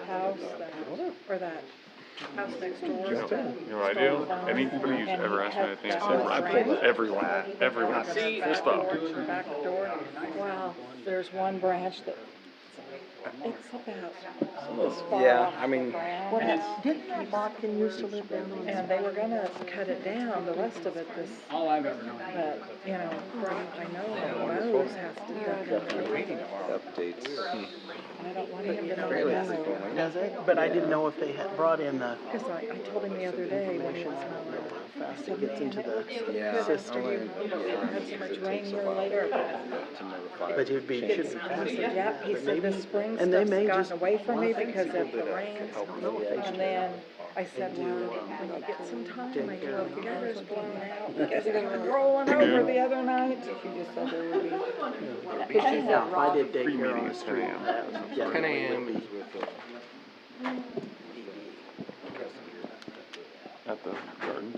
house or that house next door. You know what I do? Anybody who's ever asked me anything, I said, I pulled every lat. See, full stop. Back door. Wow, there's one branch that it's about this far off I mean, the ground. Didn't Botkin used to live down on And they were gonna cut it down, the rest of it, All I've ever known. but, you know, I know Mo's has to duck under it. updates. And I don't want him to know Fairly Mo. frequently. Does it? But I didn't know if they had brought in the Because I told him the other day when he was mowing. how fast it gets into the Yeah. system. Had so much rain here later. To notify. But should be faster. Yep, he said the spring And they stuff's may gotten just- away from me because of the rains. know if they And then I said, well, when you get some time, I told him, the gutters blown out because it was rolling over the other night. She just said there would be. Yeah, if I did daycare on the street, that was. 10 a.m. At the gardens.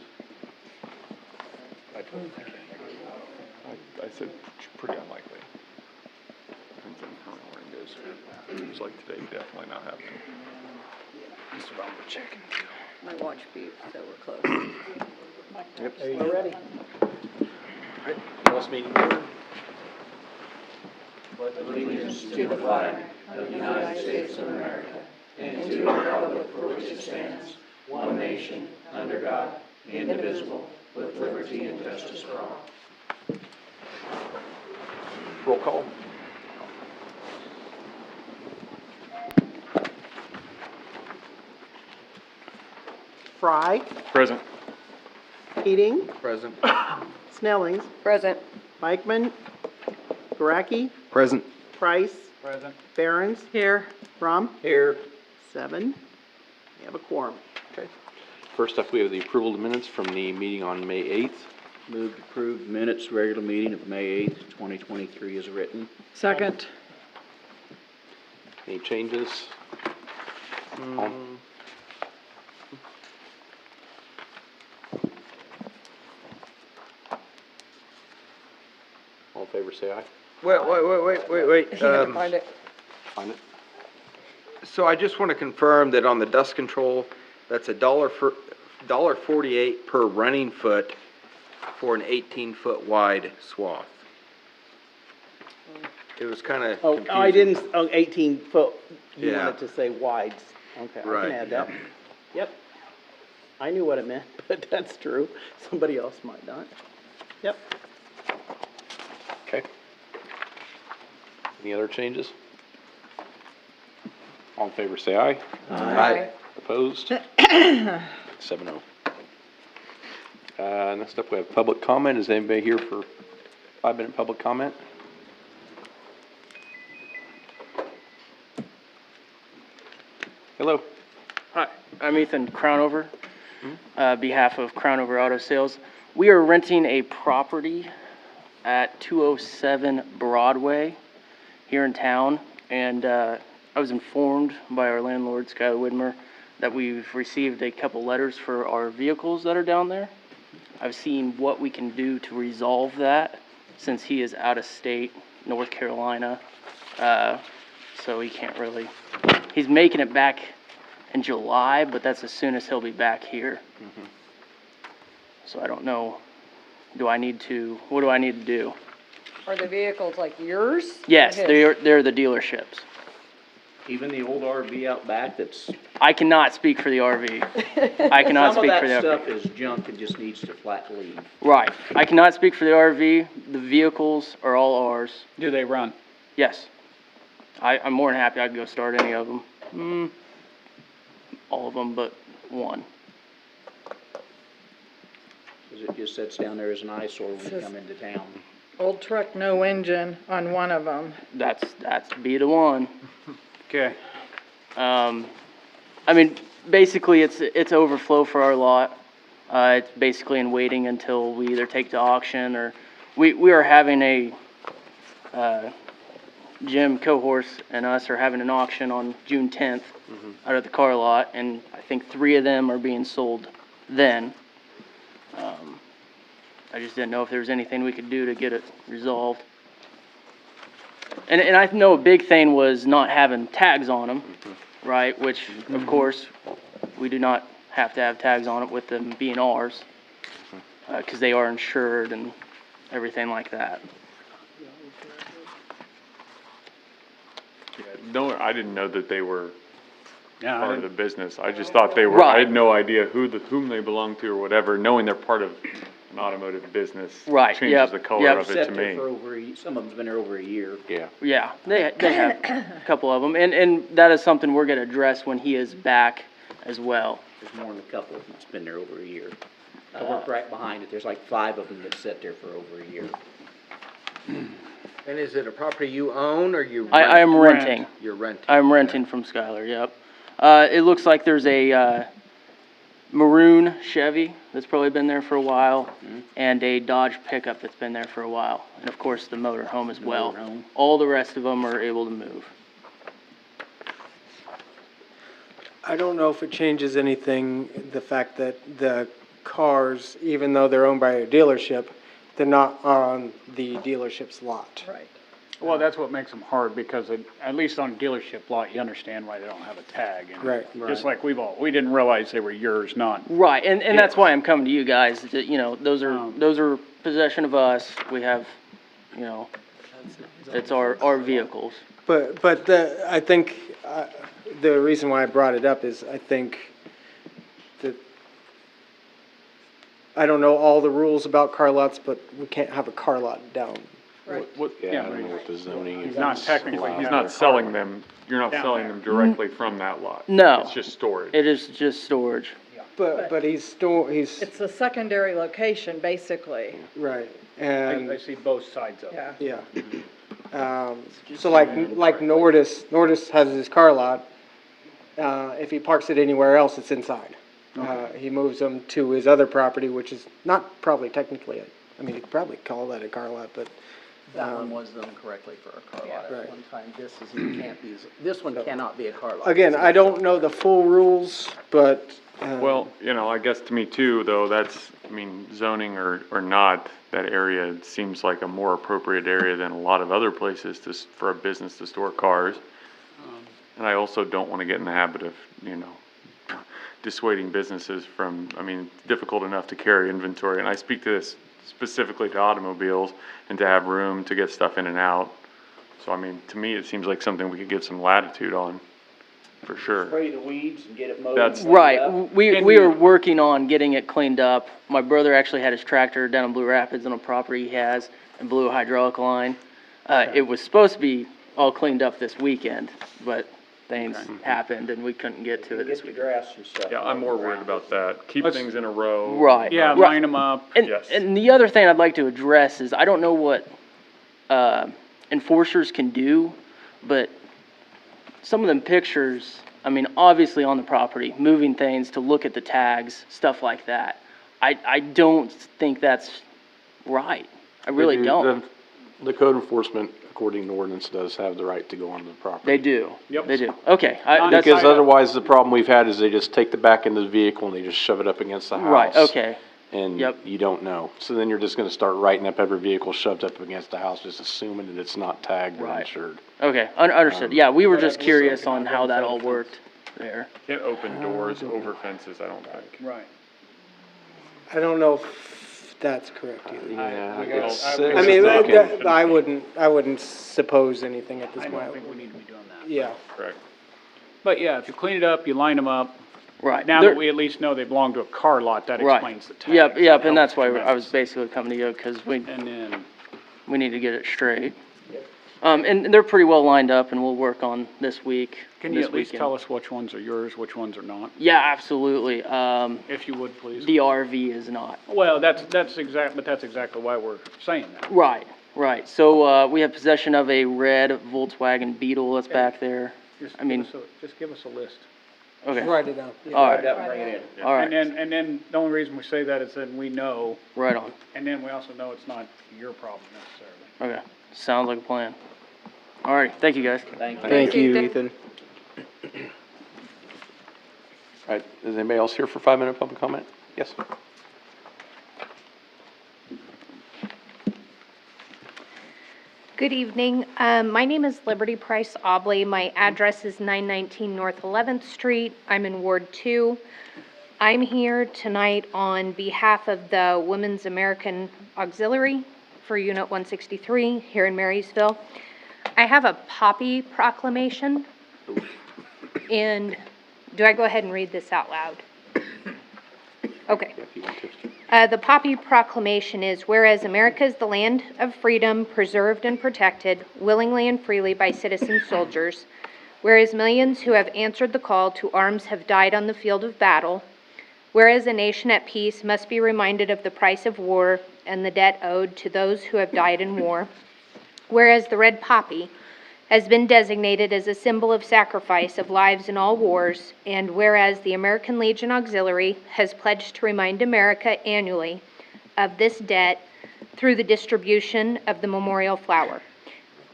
I said pretty unlikely. Depends on how the morning goes. It's like today, definitely not happening. Just about to check. My watch beep, so we're close. Yep. We're ready. Alright, last meeting order. Allegiance to the flag of the United States of America and to the republic for which it stands, one nation, under God, indivisible, with liberty and justice for all. Roll call. Fry, Present. Keating, Present. Snellings, Present. Beichman, Gueracki, Present. Price, Present. Barons, Here. Rom, Here. 7. We have a quorum. Okay. First up, we have the approval of minutes from the meeting on May 8th. Move to approve minutes, regular meeting of May 8th, 2023 is written. Second. Any changes? All- All in favor, say aye. Wait. You gotta find it. Find it? So I just want to confirm that on the dust control, that's $1.48 per running foot for an 18-foot wide swath. It was kind of Oh, confusing. I didn't, 18 foot, you Yeah. wanted to say wides. Okay, I Right, can add that. Yep. I knew what it meant, but that's true. Somebody else might not. Yep. Okay. Any other changes? All in favor, say aye. Aye. Opposed? 7-0. Next up, we have public comment. Is anybody here for 5-minute public comment? Hello. Hi, I'm Ethan Crownover, behalf of Crownover Auto Sales. We are renting a property at 207 Broadway here in town, and I was informed by our landlord, Skylar Widmer, that we've received a couple letters for our vehicles that are down there. I've seen what we can do to resolve that, since he is out of state, North Carolina, so he can't really, he's making it back in July, but that's as soon as he'll be back here. So I don't know, what do I need to do? Are the vehicles like yours? Yes, Or his? they're the dealerships. Even the old RV out back that's. I cannot speak for the RV. I cannot speak for the Some of that RV. stuff is junk and just needs to flat leave. Right, I cannot speak for the RV. The vehicles are all ours. Do they run? Yes. I'm more than happy, I could go start any of them. All of them but one. Because it just sits down there as an eyesore when you Says- come into town. Old truck, no engine on one of them. That's be the one. Okay. I mean, basically, it's overflow for our lot. It's basically in waiting until we either take to auction or, we are having a, Jim Cohorse and us are having an auction on June 10th out of the car lot, and I think 3 of them are being sold then. I just didn't know if there was anything we could do to get it resolved. And I know a big thing was not having tags on them, right? Which, of course, we do not have to have tags on it with them being ours, because they are insured and everything like that. No, I didn't know that they were Yeah, part of the business. I just thought they were, I had no idea whom they belonged to or whatever. Knowing they're part of an automotive business Right, changes yep, the color yep. of it Set to there me. for over, some of them's been there over a year. Yeah. Yeah, they have a couple of them, and that is something we're gonna address when he is back as well. There's more than a couple that's been there over a year. I work right behind it, there's like 5 of them that sit there for over a year. And is it a property you own or you rent? I am renting. You're renting? I'm renting from Skylar, yep. It looks like there's a, maroon Chevy that's probably been there for a while, and a Dodge pickup that's been there for a while, and of course the motor home as well. motorhome. All the rest of them are able to move. I don't know if it changes anything, the fact that the cars, even though they're owned by a dealership, they're not on the dealership's lot. Right. Well, that's what makes them hard, because at least on a dealership lot, you understand why they don't have a tag. And Right. just like we didn't realize they were yours, not. Right, and that's why I'm coming to you guys, that, you know, those are possession of us, we have, you know, it's our vehicles. But I think, the reason why I brought it up is I think that, I don't know all the rules about car lots, but we can't have a car lot down. Right. Yeah, I don't know what the zoning is. He's not technically. He's not selling them, you're not selling them directly from that lot. No. It's just storage. It is just storage. But he's It's a secondary location, basically, right, I and, see both sides of it. yeah. yeah. So like Nordis has his car lot, if he parks it anywhere else, it's inside. He moves them to his other property, which is not probably technically, I mean, you could probably call that a car lot, but, That one was done correctly for a car lot Right. at one time. This one cannot be a car lot. again, I don't know the full rules, but, Well, you know, I guess to me too, though, that's, I mean, zoning or not, that area seems like a more appropriate area than a lot of other places for a business to store cars. And I also don't want to get in the habit of, you know, dissuading businesses from, I mean, it's difficult enough to carry inventory. And I speak to this specifically to automobiles and to have room to get stuff in and out. So, I mean, to me, it seems like something we could give some latitude on, for sure. Spray the weeds and get it mowed. That's- and cleaned Right, up. we are working on getting it cleaned up. My brother actually had his tractor down in Blue Rapids on a property he has, and blew a hydraulic line. It was supposed to be all cleaned up this weekend, but things happened and we couldn't get to it this Get the weekend. grass and stuff. Yeah, I'm more worried about that. Keep Let's- things in a row. Right. Yeah, right. line them up. And, Yes. and the other thing I'd like to address is, I don't know what, enforcers can do, but some of them pictures, I mean, obviously on the property, moving things to look at the tags, stuff like that. I don't think that's right. I really don't. The code enforcement, according to ordinance, does have the right to go onto the property. They do. Yep. They do. Okay. Not That's, Because otherwise, the problem we've had is they just take the back end of the vehicle and they just shove it up against the house. right, okay. And Yep. you don't know. So then you're just gonna start writing up every vehicle shoved up against the house, just assuming that it's not tagged or Right. insured. Okay, understood. Yeah, we were just curious on how that all worked there. Can't open doors over fences, I don't think. Right. I don't know if that's correct either. Yeah, we got- it's- I- it's I mean, looking- I wouldn't suppose anything at this I point. don't think we need to be doing that. Yeah, Correct. But yeah, if you clean it up, you line them up. Right. Now There- that we at least know they belong to a car lot, that Right. explains the tags. Yep, That and that's helps why I was tremendously. basically coming to you, because we And then, need to get it straight. And they're pretty well lined up, and we'll work on this week, can you this at least weekend. tell us which ones are yours, which ones are not? Yeah, absolutely. If you would, please. The RV is not. Well, that's exactly why we're saying that. Right. So, we have possession of a red Volkswagen Beetle that's back there. Just give us a list. Okay, write it down. all Write right, it up and bring it in. all right, And then the only reason we say that is then we know, right on. and then we also know it's not your problem necessarily. Okay, sounds like a plan. All right, thank you, guys. Thank you. Thank you, Ethan. Ethan. All right, is anybody else here for 5-minute public comment? Yes? Good evening. My name is Liberty Price Obley. My address is 919 North 11th Street. I'm in Ward 2. I'm here tonight on behalf of the Women's American Auxiliary for Unit 163 here in Marysville. I have a poppy proclamation. And do I go ahead and read this out loud? Okay. The Poppy Proclamation is, whereas America is the land of freedom, preserved and protected, willingly and freely by citizen soldiers, whereas millions who have answered the call to arms have died on the field of battle, whereas a nation at peace must be reminded of the price of war and the debt owed to those who have died in war, whereas the red poppy has been designated as a symbol of sacrifice of lives in all wars, and whereas the American Legion Auxiliary has pledged to remind America annually of this debt through the distribution of the memorial flower.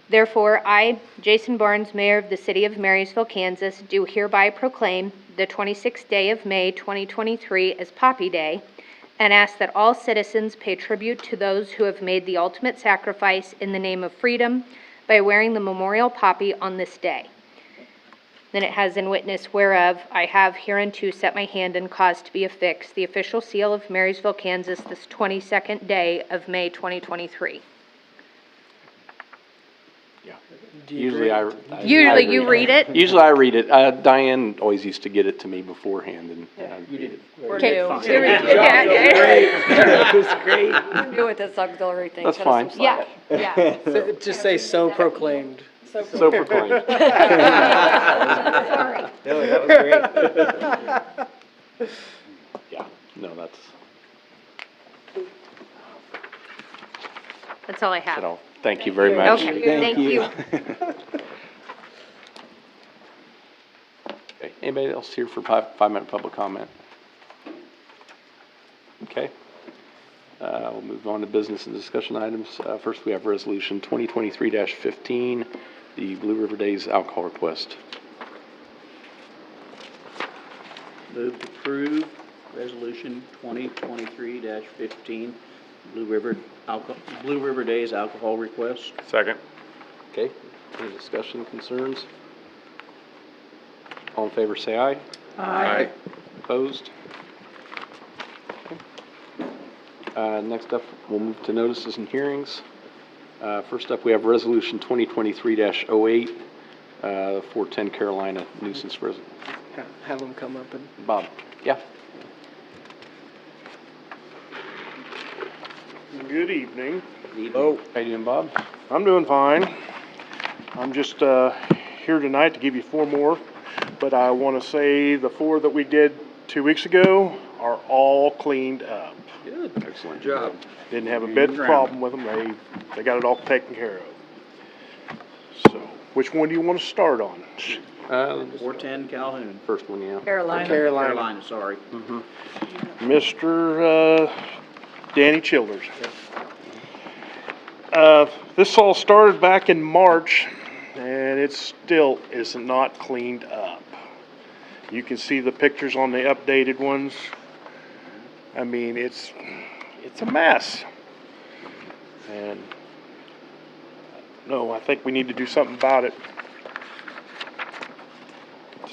Therefore, I, Jason Barnes, Mayor of the City of Marysville, Kansas, do hereby proclaim the 26th day of May 2023 as Poppy Day, and ask that all citizens pay tribute to those who have made the ultimate sacrifice in the name of freedom, by wearing the memorial poppy on this day. Then it has in witness whereof I have hereunto set my hand and caused to be affixed the official seal of Marysville, Kansas, this 22nd day of May 2023. Usually Usually you read it? Usually I read it. Diane always used to get it to me beforehand and I'd read it. Okay. It was great. Do with this auxiliary thing. That's cut us fine. some Yeah, slack. yeah. So, just say so proclaimed. So proclaimed. Sorry. No, that was great. Yeah, no, that's That's all I have. it all. Thank you very much. Okay, thank you. Okay, anybody else here for 5-minute public comment? Okay. We'll move on to business and discussion items. First, we have resolution 2023-15, the Blue River Days alcohol request. Move to approve resolution 2023-15, Blue River Days alcohol request. Second. Okay, any discussion, concerns? All in favor, say aye. Aye. Opposed? Okay. Next up, we'll move to notices and hearings. First up, we have resolution 2023-08, 410 Carolina nuisance resolution. Have them come up and. Bob, yeah? Good evening. Oh, how you doing, Bob? I'm doing fine. I'm just here tonight to give you 4 more, but I want to say the 4 that we did 2 weeks ago are all cleaned up. Good. Excellent job. Didn't have a bit of problem with them. They got it all taken care of. So, which one do you want to start on? 410 Calhoun. First one, yeah. Carolina, sorry. Mr. Danny Childers. This all started back in March, and it still is not cleaned up. You can see the pictures on the updated ones. I mean, it's a mess. And no, I think we need to do something about it.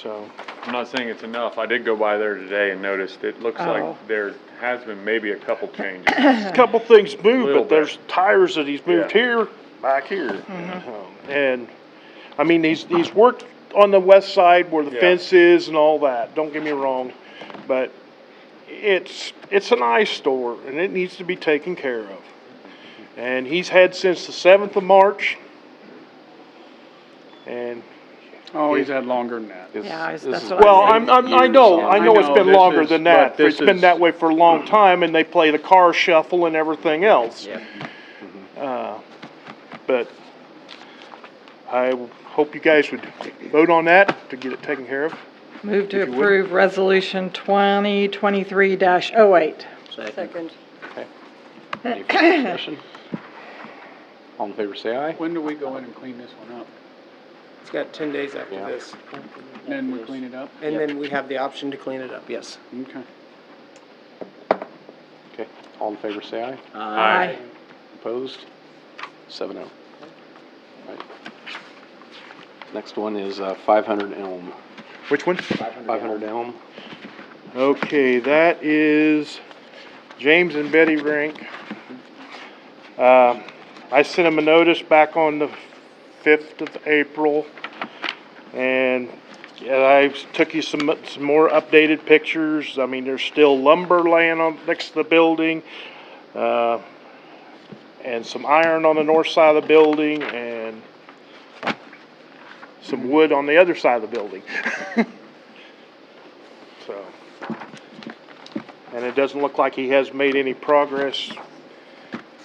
So, I'm not saying it's enough. I did go by there today and noticed it looks like there has been maybe a couple changes. a couple things moved, Little but there's tires that he's moved Yeah. here, back here. And, I mean, he's worked on the west side where the Yeah. fence is and all that, don't get me wrong. But it's an eyesore, and it needs to be taken care of. And he's had since the 7th of March. And, Oh, he's had longer than that. Yeah, This that's is- what well, I I know it's been this longer is- than but that. this It's been is- that way for a long time, and they play the car shuffle and everything else. Yeah. But I hope you guys would vote on that to get it taken care of. Move to If you would. approve resolution 2023-08. Second. Any further discussion? All in favor, say aye. When do we go in and clean this one up? It's got 10 days after Yeah. this. Then we clean it up? And then we have the option to clean it up, yes. Okay. Okay, all in favor, say aye. Aye. Opposed? 7-0. Right. Next one is 500 Elm. Which one? 500 Elm. Okay, that is James and Betty Rink. I sent them a notice back on the 5th of April, and I took you some more updated pictures. I mean, there's still lumber laying on next to the building, and some iron on the north side of the building, and some wood on the other side of the building. So, and it doesn't look like he has made any progress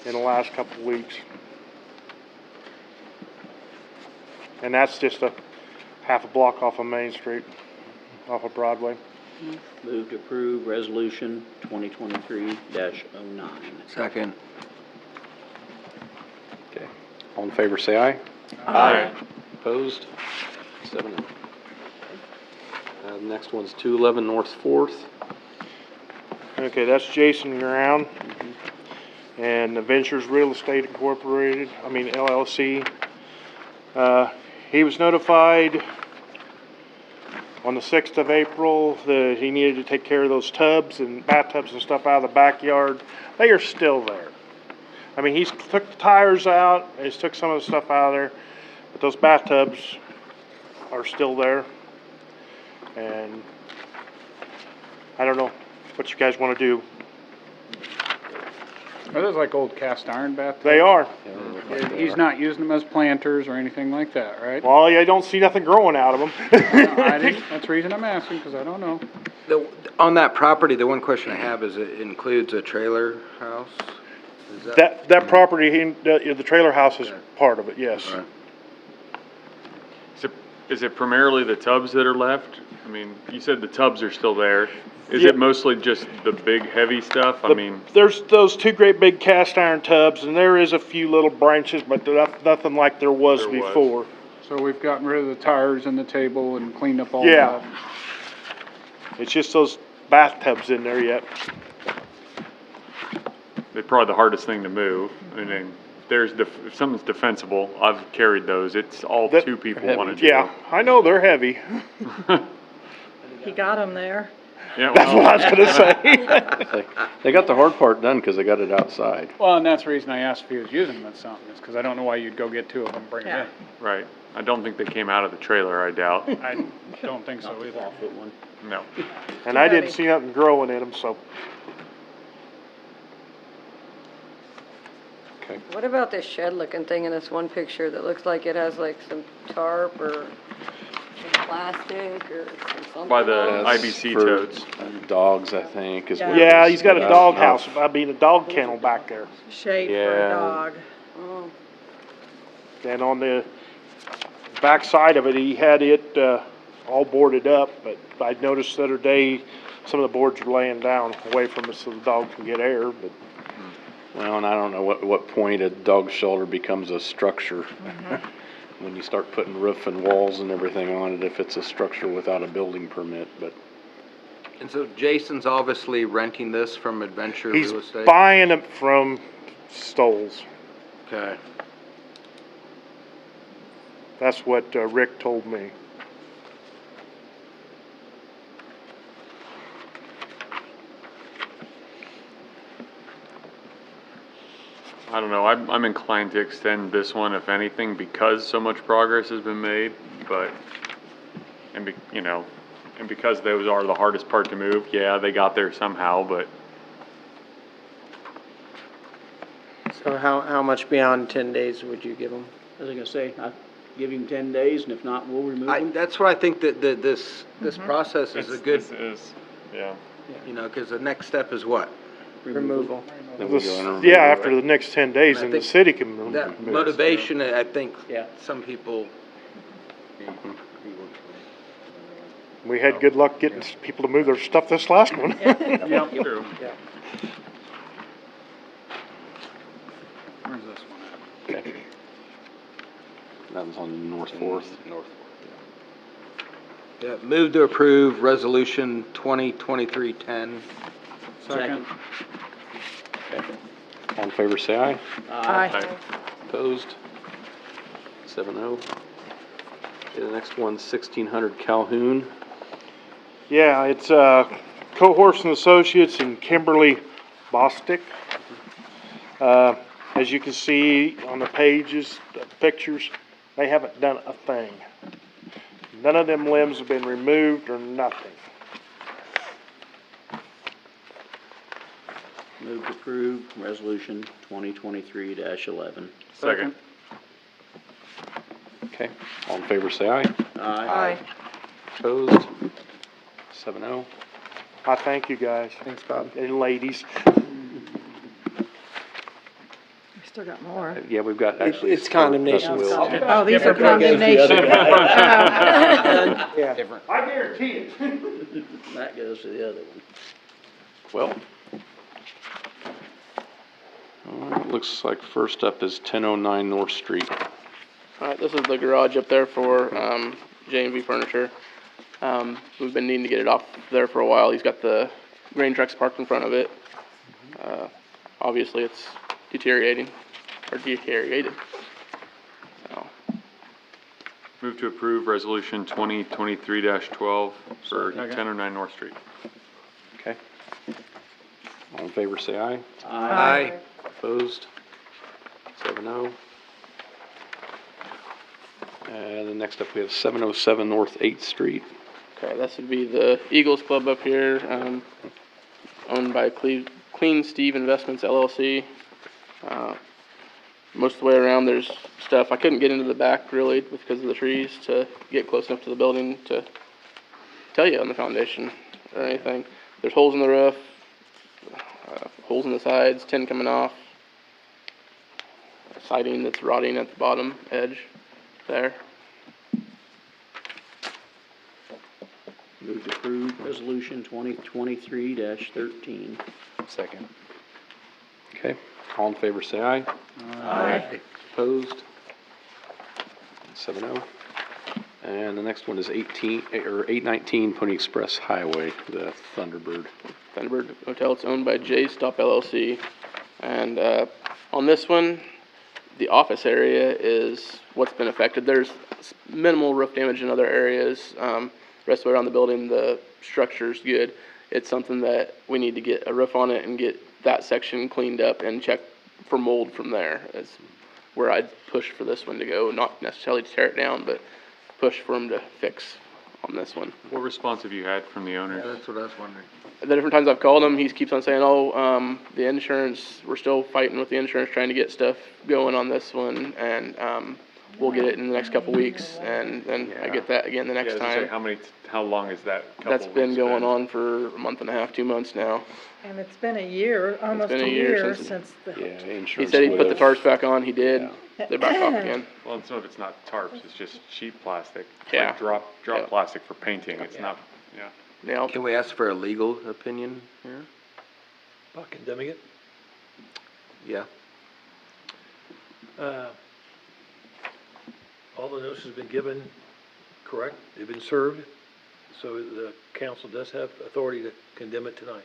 in the last couple of weeks. And that's just a half a block off of Main Street, off of Broadway. Move to approve resolution 2023-09. Second. Okay. All in favor, say aye. Aye. Opposed? 7. Next one's 211 North 4th. Okay, that's Jason Ground and Ventures Real Estate Incorporated, LLC. He was notified on the 6th of April that he needed to take care of those tubs and bathtubs and stuff out of the backyard. They are still there. I mean, he's took the tires out, he's took some of the stuff out of there, but those bathtubs are still there. And I don't know what you guys want to do. Are those like old cast iron bathtubs? They are. He's not using them as planters or anything like that, right? Well, I don't see nothing growing out of them. I didn't, that's the reason I'm asking, because I don't know. On that property, the one question I have is it includes a trailer house? Is That property, the trailer house is part of it, yes. Right. Is it primarily the tubs that are left? I mean, you said the tubs are still there. Is it mostly just the big heavy stuff? There's those two great big cast iron tubs, and there is a few little branches, but nothing like there was before. So we've gotten rid of the tires and the table and cleaned up all Yeah. that. It's just those bathtubs in there yet. They're probably the hardest thing to move. I mean, if something's defensible, I've carried those. It's all two people want to do. Yeah, I know, they're heavy. He got them there. Yeah, That's what I was gonna say. They got the hard part done because they got it outside. Well, and that's the reason I asked if he was using them as something, is because I don't know why you'd go get two of them and bring them Right. I don't think they came out of the trailer, I doubt. in. I don't think so either. One. No. And I didn't see nothing growing in them, so. Okay. What about this shed-looking thing in this one picture that looks like it has like some tarp or some plastic or something? By the That's IBC for totes. Dogs, I think, is what. Yeah, it he's got a is. dog house, a dog kennel back there. Shade for Yeah. a dog. Oh. And on the back side of it, he had it all boarded up, but I noticed the other day, some of the boards are laying down away from us so the dog can get air, but. Well, and I don't know what point a dog shelter becomes a structure. When you start putting roof and walls and everything on it, if it's a structure without a building permit, but. And so Jason's obviously renting this from Adventure He's Real Estate? buying it from Stoles. Okay. That's what Rick told me. I don't know, I'm inclined to extend this one, if anything, because so much progress has been made, and because those are the hardest part to move, yeah, they got there somehow, but So how much beyond 10 days would you give them? I was gonna say, I'll give him 10 days, and if not, we'll remove him. That's why I think that this process is a good, this is, yeah. because the next step is what? Removal. Then we go in and Yeah, remove after it. the next 10 days, I then the think city can move. That motivation, I think Yeah. some people. We had good luck getting people to move their stuff this last one. Yeah, true. Where's this one at? Okay. That was on North 4th. Yeah, move to approve resolution 2023-10. Second. All in favor, say aye. Aye. Opposed? 7-0. Okay, the next one's 1600 Calhoun. Yeah, it's, Cohorse and Associates and Kimberly Bostick. As you can see on the pages, the pictures, they haven't done a thing. None of them limbs have been removed or nothing. Move to approve resolution 2023-11. Second. Okay, all in favor say aye. Aye. Opposed? 7-0. I thank you guys. Thanks, Bob. And ladies. We still got more. Yeah, we've got actually. It's condemnation. Will. Oh, these are condemnation. Yeah. Different. I guarantee it. That goes to the other one. Well. All right, looks like first up is 1009 North Street. Alright, this is the garage up there for, J&B Furniture. We've been needing to get it off there for a while. He's got the grain trucks parked in front of it. Obviously it's deteriorated. So, Move to approve resolution 2023-12 for 1009 North Street. Okay. All in favor say aye. Aye. Opposed? 7-0. And then next up we have 707 North 8th Street. okay, this would be the Eagles Club up here, owned by Clean Steve Investments LLC. Most of the way around there's stuff. I couldn't get into the back really because of the trees to get close enough to the building to tell you on the foundation or anything. There's holes in the roof, holes in the sides, tin coming off, siding that's rotting at the bottom edge there. Move to approve resolution 2023-13. Second. Okay, all in favor say aye. Aye. Opposed? 7-0. And the next one is 819 Pony Express Highway, the Thunderbird. Thunderbird Hotel, it's owned by J Stop LLC. And, on this one, the office area is what's been affected. There's minimal roof damage in other areas. Rest of the way around the building, the structure's good. It's something that we need to get a roof on it and get that section cleaned up and check for mold from there. Is where I'd push for this one to go, not necessarily to tear it down, but push for them to fix on this one. What response have you had from the owners? That's what I was wondering. The different times I've called him, he keeps on saying, oh, the insurance, we're still fighting with the insurance, trying to get stuff going on this one, and, we'll get it in the next couple weeks, and then I get that again the next time. How long is that? That's been going on for a month and a half, 2 months now. And it's been a year, almost been a a year year since- since the. Yeah, He insurance said he put the would've- tarps back on, he did, they're back off again. Well, it's not, it's not tarps, it's just cheap plastic. It's Yeah. like drop Yeah. plastic for painting, it's not, yeah. Now, Can we ask for a legal opinion here? About condemning it? Yeah. All the notices have been given, correct? They've been served, so the council does have authority to condemn it tonight.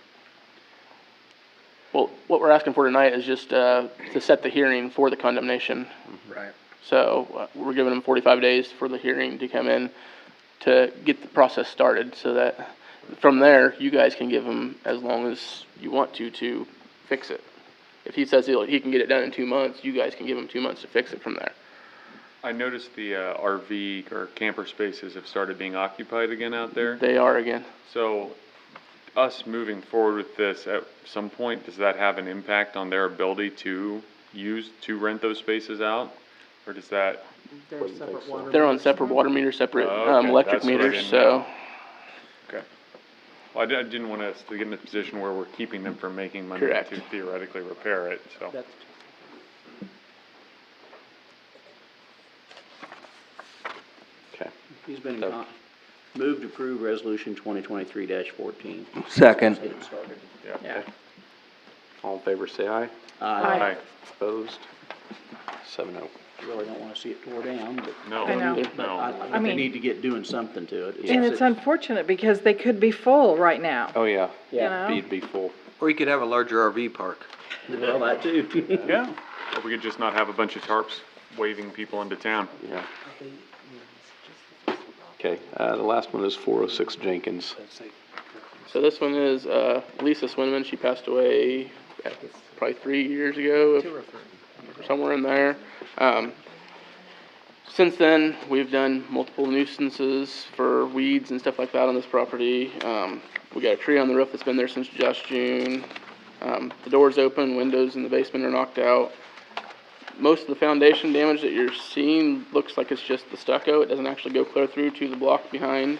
well, what we're asking for tonight is just, to set the hearing for the condemnation. Right. So, we're giving them 45 days for the hearing to come in to get the process started, so that from there, you guys can give him as long as you want to fix it. If he says he can get it done in 2 months, you guys can give him 2 months to fix it from there. I noticed the RV or camper spaces have started being occupied again out there. They are again. So us moving forward with this, at some point, does that have an impact on their ability to rent those spaces out? Or does that, They're separate water. They're on separate water meters, separate, Oh, okay. electric That's what I meters, didn't so. know. okay. Well, I didn't want us to get in a position where we're keeping them from making money Correct. to theoretically repair it, so. Okay. He's been moved to approve resolution 2023-14. Second. Get it started. Yeah. All in favor say aye. Aye. Opposed? 7-0. Really don't wanna see it tore down, but. No, I know. But no. but I they mean- need to get doing something to it. And it's unfortunate because they could be full right now, Oh, yeah. you know? Be full. Or you could have a larger RV park. Well, that too. Yeah. Or we could just not have a bunch of tarps waving people into town. Yeah. Okay, the last one is 406 Jenkins. So this one is Lisa Swinman. She passed away probably 3 years ago, somewhere in there. Since then, we've done multiple nuisances for weeds and stuff like that on this property. We got a tree on the roof that's been there since just June. The door's open, windows in the basement are knocked out. Most of the foundation damage that you're seeing looks like it's just the stucco. It doesn't actually go clear through to the block behind.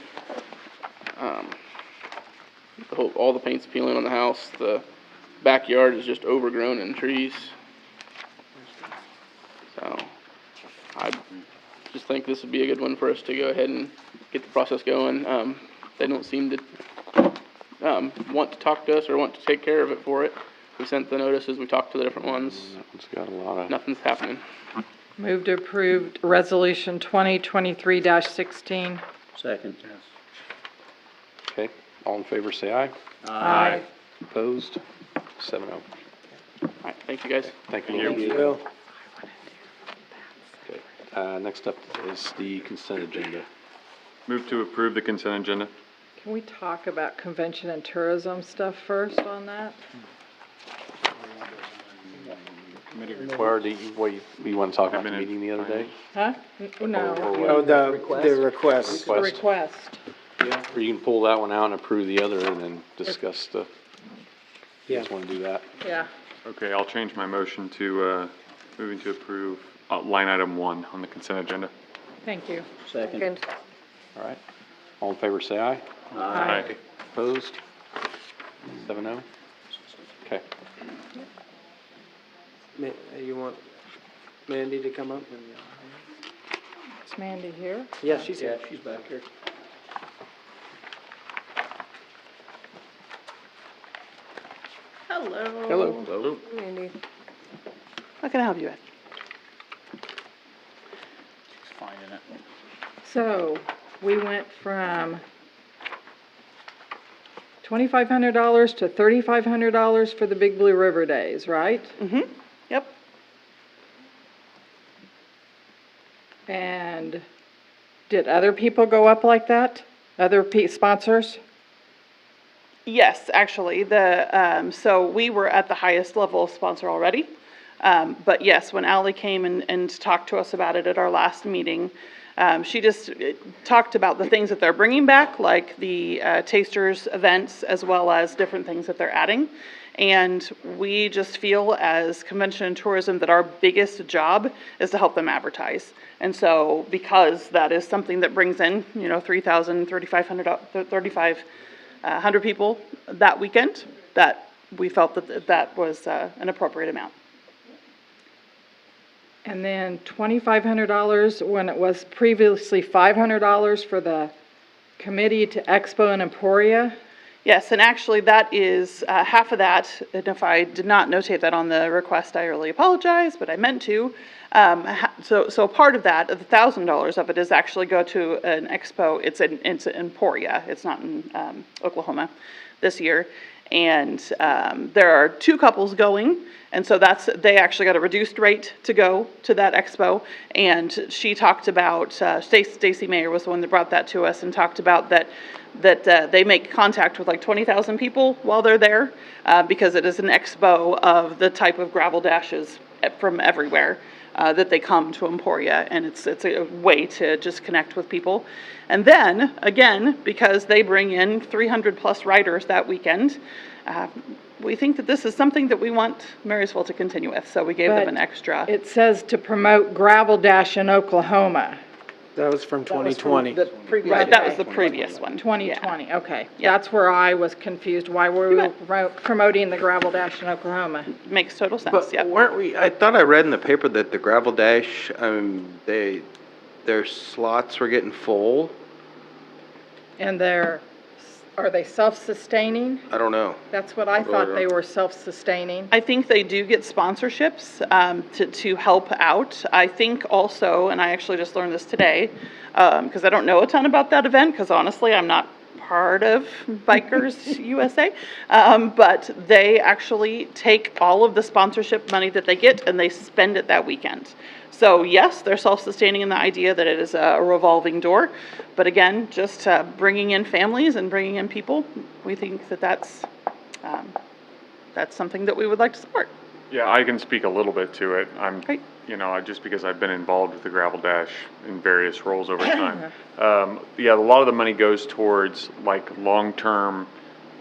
All the paint's peeling on the house. The backyard is just overgrown in trees. So I just think this would be a good one for us to go ahead and get the process going. They don't seem to want to talk to us or want to take care of it for it. We sent the notices, we talked to the different ones. That one's got a lot of... Nothing's happening. Move to approve resolution 2023-16. Second. Okay, all in favor, say aye. Aye. Opposed? 7-0. All right, thank you guys. Thank you. Thank you. Will. Okay, next up is the consent agenda. Move to approve the consent agenda. Can we talk about convention and tourism stuff first on that? Where do you want to talk about the meeting the other day? Huh? No. Or what? Oh, the request. The request. Or you can pull that one out and approve the other and then discuss the, you Yeah. just want to do that? Yeah. Okay, I'll change my motion to, moving to approve line item 1 on the consent agenda. Thank you. Second. All right. All in favor, say aye. Aye. Opposed? 7-0. Okay. You want Mandy to come up? Is Mandy here? Yeah, she's here. She's back here. Hello. Hello. Mandy. How can I help you with? She's finding it. So, we went from $2,500 to $3,500 for the Big Blue River Days, right? Mm-hmm. Yep. And did other people go up like that? Other sponsors? Yes, actually, so we were at the highest level of sponsor already. But yes, when Ally came and talked to us about it at our last meeting, she just talked about the things that they're bringing back, like the tasters events, as well as different things that they're adding. And we just feel as convention and tourism that our biggest job is to help them advertise. And so because that is something that brings in, 3,000, 3,500 people that weekend, that we felt that was an appropriate amount. And then $2,500 when it was previously $500 for the committee to Expo and Emporia? Yes, and actually that is half of that, and if I did not notate that on the request, I really apologize, but I meant to. So part of that, the $1,000 of it is actually go to an expo. It's in Emporia. It's not in Oklahoma this year. And there are 2 couples going, and so they actually got a reduced rate to go to that expo. And she talked about, Stacy Mayer was the one that brought that to us and talked about that they make contact with like 20,000 people while they're there because it is an expo of the type of gravel dashes from everywhere that they come to Emporia, and it's a way to just connect with people. And then, again, because they bring in 300 plus riders that weekend, we think that this is something that we want Marysville to continue with, so we gave them an extra. It says to promote Gravel Dash in Oklahoma. That was from 2020. Right, that was the previous one. 2020, okay. Yeah. That's where I was confused. Why were we promoting the Gravel Dash in Oklahoma? Makes total sense, But yep. weren't we, I thought I read in the paper that the Gravel Dash, their slots were getting full. And are they self-sustaining? I don't know. That's what I thought they were self-sustaining. I think they do get sponsorships to help out. I think also, and I actually just learned this today, because I don't know a ton about that event, because honestly, I'm not part of Bikers USA, but they actually take all of the sponsorship money that they get and they spend it that weekend. So yes, they're self-sustaining in the idea that it is a revolving door, but again, just bringing in families and bringing in people, we think that that's something that we would like to support. Yeah, I can speak a little bit to it. Great. Just because I've been involved with the Gravel Dash in various roles over time. Yeah, a lot of the money goes towards like long-term,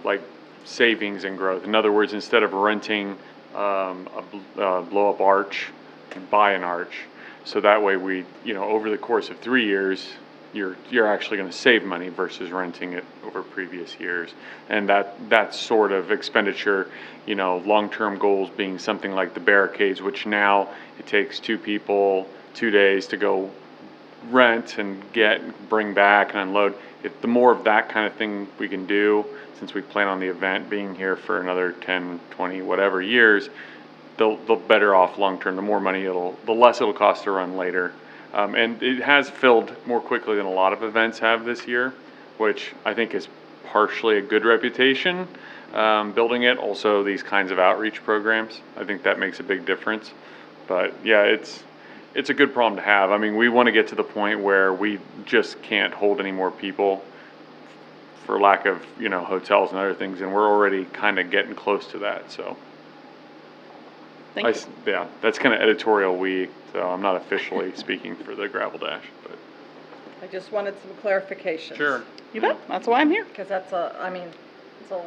like savings and growth. In other words, instead of renting a blow-up arch, buy an arch. So that way we, over the course of 3 years, you're actually going to save money versus renting it over previous years. And that sort of expenditure, long-term goals being something like the barricades, which now it takes 2 people, 2 days to go rent and bring back and unload. If the more of that kind of thing we can do, since we plan on the event being here for another 10, 20, whatever years, they'll better off long-term. The more money the less it'll cost to run later. And it has filled more quickly than a lot of events have this year, which I think is partially a good reputation, building it. Also, these kinds of outreach programs, I think that makes a big difference. But yeah, it's a good problem to have. I mean, we want to get to the point where we just can't hold any more people for lack of, hotels and other things, and we're already kind of getting close to that, so. Thank you. Yeah, that's kind of editorial so I'm not officially speaking for the Gravel Dash, but. I just wanted some clarification. Sure. You bet, that's why I'm here. Because it's a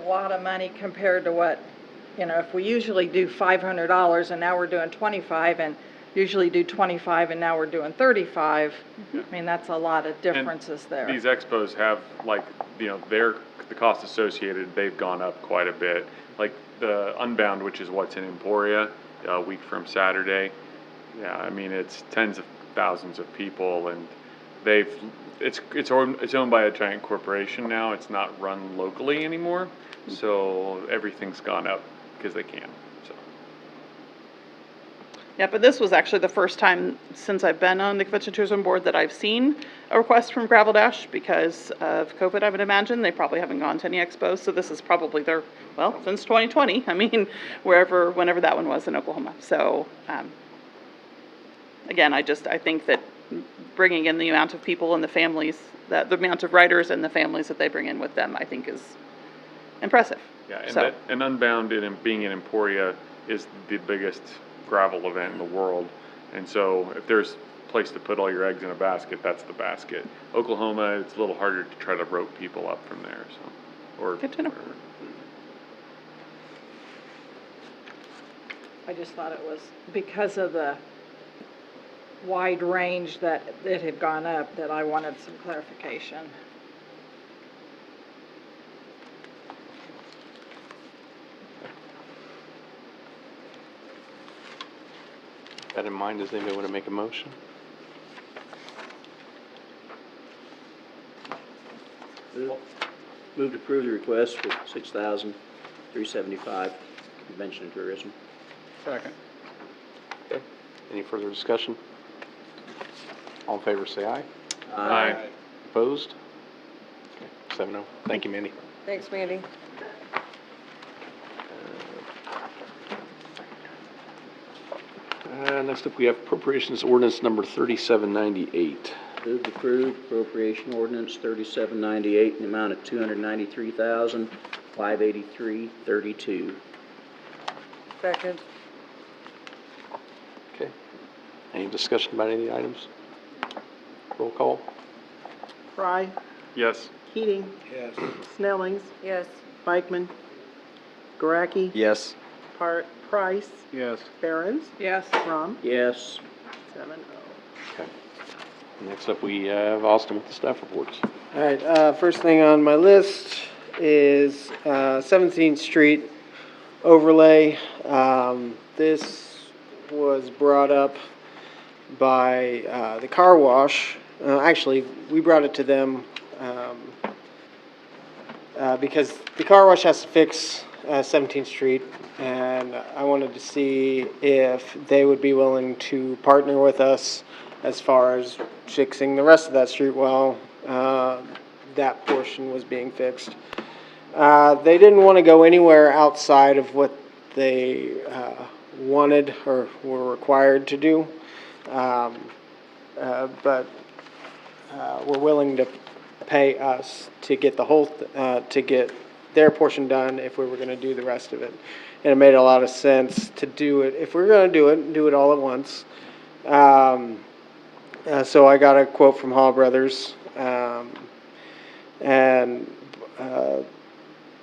lot of money compared to what, if we usually do $500 and now we're doing 25 and usually do 25 and now we're doing 35. That's a lot of differences there. These expos have the cost associated, they've gone up quite a bit. Like the Unbound, which is what's in Emporia, a week from Saturday. Yeah, it's tens of thousands of people, and it's owned by a giant corporation now. It's not run locally anymore, so everything's gone up because they can. So. Yeah, but this was actually the first time since I've been on the Convention Tourism Board that I've seen a request from Gravel Dash because of COVID, I would imagine. They probably haven't gone to any expos, so this is probably since 2020. Whenever that one was in Oklahoma. So, again, I think that bringing in the amount of people and the families, the amount of riders and the families that they bring in with them, I think is impressive. Yeah, and Unbound being in Emporia is the biggest gravel event in the world, and so if there's a place to put all your eggs in a basket, that's the basket. Oklahoma, it's a little harder to try to rope people up from there. So, good to know. I just thought it was because of the wide range that it had gone up that I wanted some clarification. That in mind, does anybody want to make a motion? Move to approve the request for $6,375, Convention and Tourism. Second. Okay. Any further discussion? All in favor, say aye. Aye. Opposed? Okay, 7-0. Thank you, Mandy. Thanks, Mandy. Next up, we have appropriations ordinance number 3798. Move to approve appropriation ordinance 3798 in the amount of $293,583.32. Second. Okay. Any discussion about any of the items? Roll call. Fry, yes. Keating, Yes. Snellings, Yes. Bikeman, Gueracke, Yes. Price, Yes. Barons, Yes. Rom, Yes. 7-0. Okay. Next up, we have Austin with the staff reports. All right, first thing on my list is 17th Street overlay. This was brought up by the car wash. Actually, we brought it to them because the car wash has to fix 17th Street, and I wanted to see if they would be willing to partner with us as far as fixing the rest of that street while that portion was being fixed. They didn't want to go anywhere outside of what they wanted or were required to do, but were willing to pay us to get the whole, to get their portion done if we were going to do the rest of it. And it made a lot of sense to do it, if we were going to do it all at once. So I got a quote from Hall Brothers, and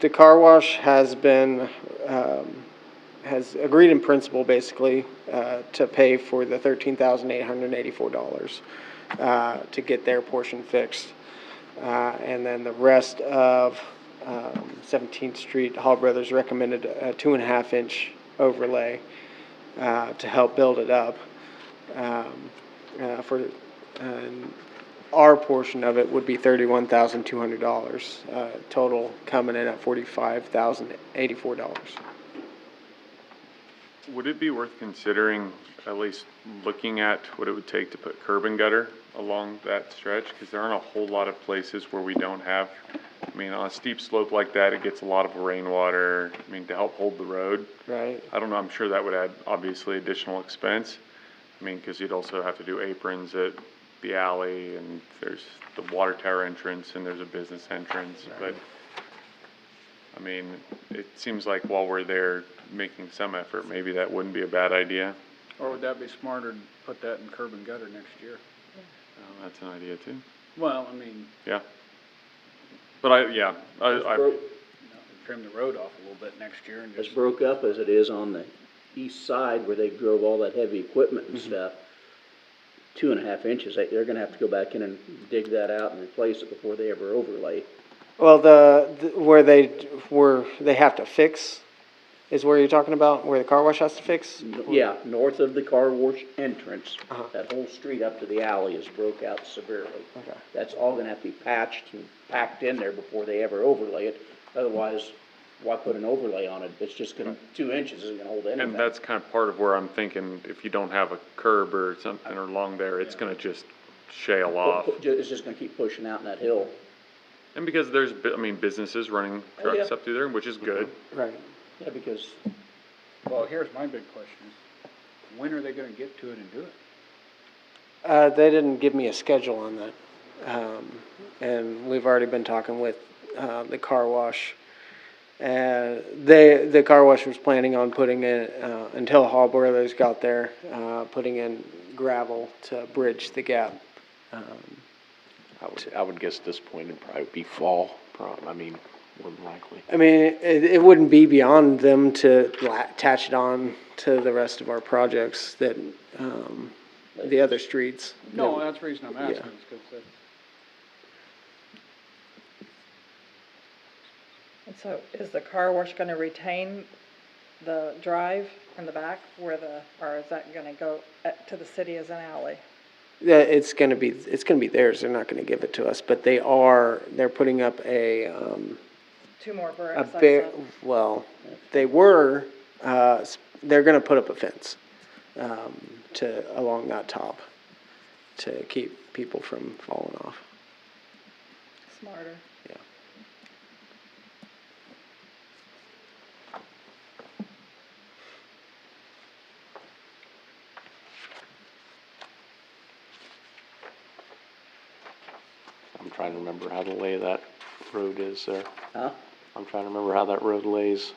the car wash has been, has agreed in principle, basically, to pay for the $13,884 to get their portion fixed. And then the rest of 17th Street, Hall Brothers recommended a 2.5-inch overlay to help build it up. Our portion of it would be $31,200, total coming in at $45,084. Would it be worth considering at least looking at what it would take to put curb and gutter along that stretch? Because there aren't a whole lot of places where we don't have, I mean, on a steep slope like that, it gets a lot of rainwater, I mean, to help hold the road. Right. I don't know, I'm sure that would add, obviously, additional expense. I mean, because you'd also have to do aprons at the alley, and there's the water tower entrance, and there's a business entrance, but, I mean, it seems like while we're there making some effort, maybe that wouldn't be a bad idea. Or would that be smarter to put that in curb and gutter next year? That's an idea too. Well, I mean, Yeah. But I trim the road off a little bit next year and As just. broke up as it is on the east side where they drove all that heavy equipment and stuff, 2.5 inches, they're gonna have to go back in and dig that out and replace it before they ever overlay. Well, where they have to fix is where you're talking about, where the car wash has to fix? Yeah, north of the car wash entrance, that whole street up to the alley is broke out severely. Okay. That's all gonna have to be patched and packed in there before they ever overlay it. Otherwise, why put an overlay on it? It's just gonna, 2 inches isn't gonna hold anything. And that's kind of part of where I'm thinking, if you don't have a curb or something along there, it's gonna just shale off. It's just gonna keep pushing out in that hill. And because there's, I mean, businesses running trucks up through there, which is good. Right. Yeah, because Well, here's my big question is, when are they gonna get to it and do it? They didn't give me a schedule on that. And we've already been talking with the car wash. And the car wash was planning on putting in, until Hall Brothers got there, putting in gravel to bridge the gap. I would guess at this point it'd probably be fall, I mean, more than likely. I mean, it wouldn't be beyond them to attach it on to the rest of our projects that, the other streets. No, that's the reason I'm asking, Yeah. is 'cause that's. And so is the car wash gonna retain the drive in the back or is that gonna go to the city as an alley? Yeah, it's gonna be theirs. They're not gonna give it to us, but they're putting up a 2 more bricks, I bear, saw. well, they're gonna put up a fence, along that top to keep people from falling off. Smarter. Yeah. I'm trying to remember how the lay of that road is there. Huh? I'm trying to remember how that road lays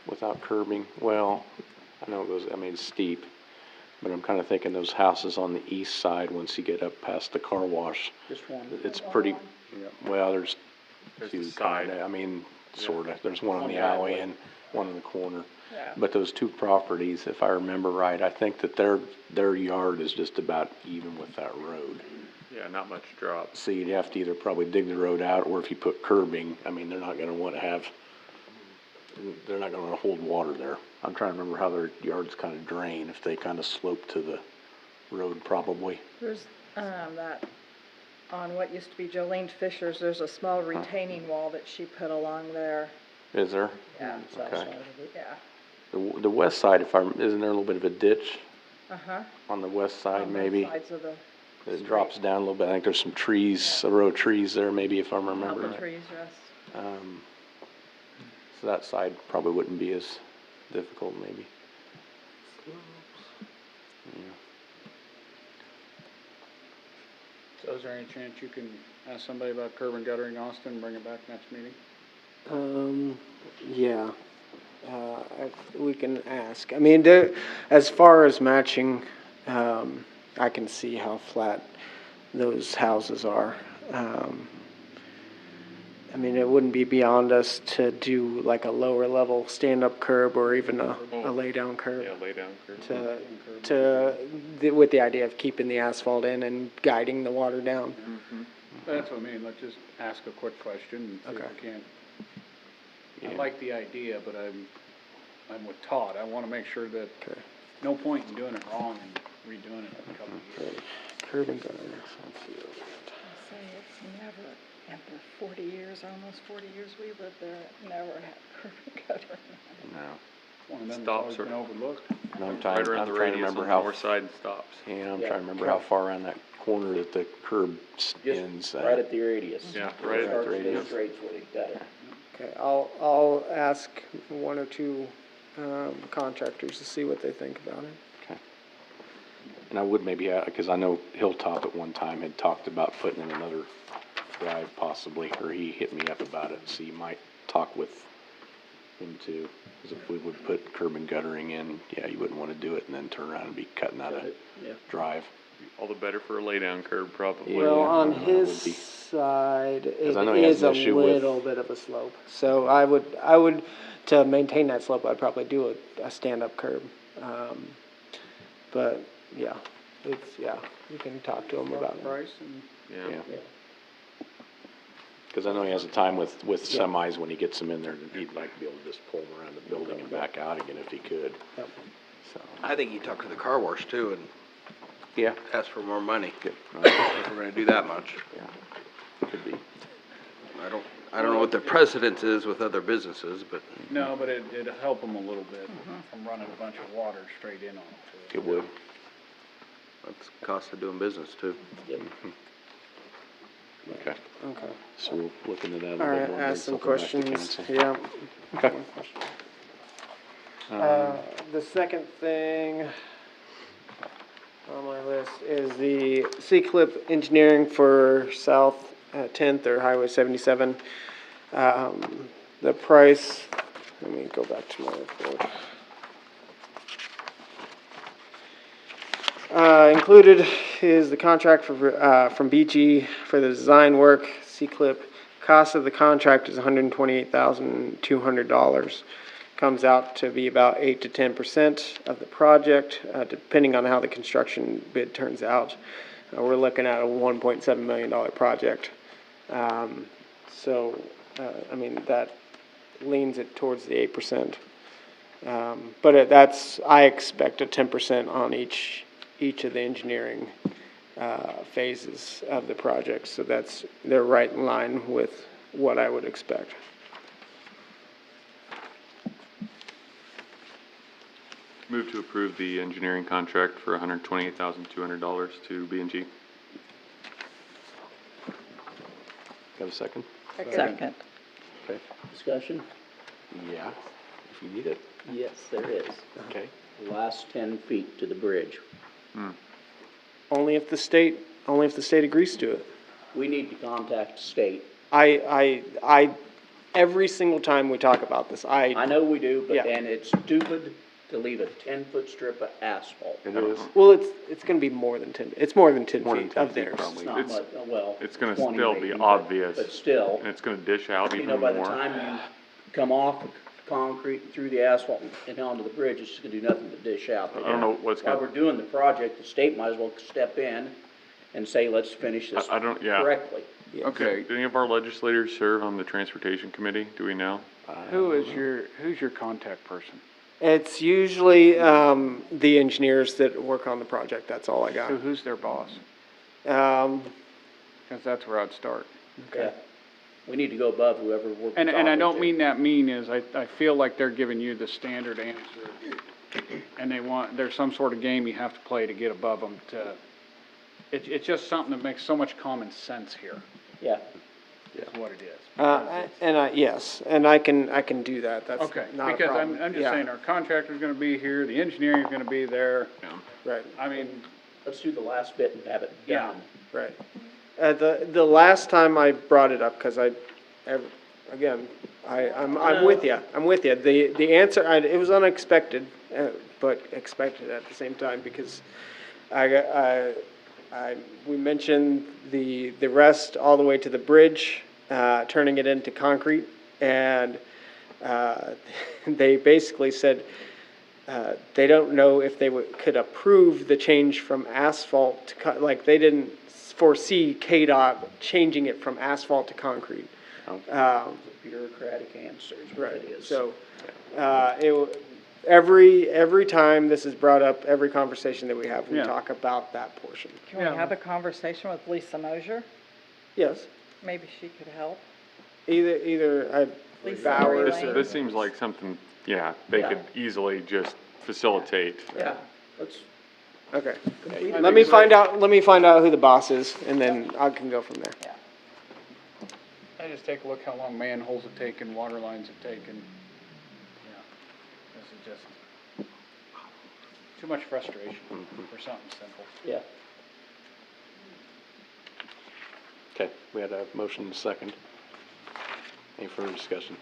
without curbing. Well, I know it goes, I mean, it's steep, but I'm kind of thinking those houses on the east side, once you get up past the car wash, Just one. it's pretty, well, there's There's two the side. kinda, I mean, sorta. There's one on the driveway. alley and one in the corner. Yeah. But those two properties, if I remember right, I think that their yard is just about even with that road. Yeah, not much drop. So you'd have to either probably dig the road out, or if you put curbing, I mean, they're not gonna wanna hold water there. I'm trying to remember how their yards kinda drain, if they kinda slope to the road probably. There's, that, on what used to be Jolene Fisher's, there's a small retaining wall that she put along there. Is there? Yeah. Okay. Yeah. The west side, isn't there a little bit of a ditch Uh-huh. on the west side On both maybe? sides of the, It drops down a little bit. I think there's some trees, a row of trees there, maybe if I'm remembering Mountain right. trees, yes. So that side probably wouldn't be as difficult, maybe. Yeah. So is there any chance you can ask somebody about curb and guttering Austin and bring it back next meeting? Yeah, we can ask. I mean, as far as matching, I can see how flat those houses are. I mean, it wouldn't be beyond us to do like a lower level stand-up curb or even a lay-down curb. Yeah, lay down curb. With the idea of keeping the asphalt in and guiding the water down. That's what I mean, let's just ask a quick question and see if we can. I like the idea, but I'm with Todd. I wanna make sure that, no point in doing it wrong and redoing it in a couple of years. Curb and gutter. I say it's never, and for 40 years, almost 40 years we lived there, never had curb and gutter. No. One of them that's Stops always are- been overlooked. No, I'm Right trying around to the radius remember on the how, north side and stops. yeah, I'm Yeah. trying to remember how far around that corner that the curb ends. Just right at the radius. Yeah, right at the radius. Straight's what he got it. Okay, I'll ask one or two contractors to see what they think about it. Okay. And I would maybe, because I know Hilltop at one time had talked about putting in another drive possibly, or he hit me up about it, so you might talk with him too. Because if we would put curb and guttering in, yeah, you wouldn't want to do it and then turn around and be cutting out a Yeah. drive. All the better for a lay down curb, probably. Yeah. Well, on that his would be- side, it I know he has is an a issue with- little bit of a slope. So I would, to maintain that slope, I'd probably do a stand-up curb. But, yeah, you can talk to him about it. Price and. Yeah. Because I know he has a time with semis when he gets them in there, he'd like to be able to just pull them around the building and back out again if he could. Yep. So, I think you talk to the car wash too and yeah, ask for more money, good. if we're gonna do that much. Yeah, could be. I don't know what the precedence is with other businesses, but No, but it'd help them a little bit from running a bunch of water straight in on it. It would. that's the cost of doing business too. Yep. Okay. Okay. So we'll look into that a All little bit right, more. and ask some bring something back to questions, council. yeah. Okay. The second thing on my list is the C-clip engineering for South 10th or Highway 77. The price, let me go back to my report. Included is the contract from BG for the design work, C-clip. Cost of the contract is $128,200. Comes out to be about 8 to 10% of the project, depending on how the construction bid turns out. We're looking at a $1.7 million project. I mean, that leans it towards the 8%. But I expect a 10% on each of the engineering phases of the project. So they're right in line with what I would expect. Move to approve the engineering contract for $128,200 to B&G. Have a second? Second. Okay. Discussion? Yeah, if you need it. Yes, there is. Okay. Last 10 feet to the bridge. Only if the state agrees to it. We need to contact the state. Every single time we talk about this, I know we do, Yeah. and it's stupid to leave a 10-foot strip of asphalt. It is. well, it's gonna be more than 10, it's more than 10 More than feet 10 of feet, theirs. probably. It's not It's- much, well, It's gonna 20 still maybe, be but- obvious. But still, And it's gonna dish out you even know, by the more. time you come off the concrete and through the asphalt and onto the bridge, it's just gonna do nothing but dish out. I don't know what's While gonna, we're doing the project, the state might as well step in and say, let's finish this I don't, yeah. correctly. Okay. Do any of our legislators serve on the transportation committee? Do we know? Who's your contact person? It's usually, the engineers that work on the project, that's all I got. So who's their boss? Um, Cause that's where I'd start. Yeah. We need to go above whoever we're And I talking don't to. mean that mean is, I feel like they're giving you the standard answer. And there's some sort of game you have to play to get above them It's just something that makes so much common sense here, Yeah. is what it is. Yes, and I can do that, that's Okay, not a because problem. I'm just Yeah, saying, our contractor's gonna be here, the engineering's gonna be there. right, I mean, Let's do the last bit and have it Yeah. done. right. The last time I brought it up, because again, I'm with you, The answer, it was unexpected, but expected at the same time, because we mentioned the rest all the way to the bridge, turning it into concrete, and they basically said they don't know if they could approve the change from asphalt to, like, they didn't foresee KDOT changing it from asphalt to concrete. Bureaucratic answer is what Right, it is. so, every time this is brought up, every conversation that we have, we Yeah. talk about that portion. Can we have a conversation with Lisa Mosier? Yes, Maybe she could help. either Lisa Bowers Lane. or. This seems like something, yeah, they could easily just facilitate. Yeah, let's Okay, complete let me find out who the boss is, and then I can go from there. I just take a look how long manholes have taken, water lines have taken. Yeah, this is just too much frustration for something simple. Yeah. Okay, we had a motion and a second. Any further discussion?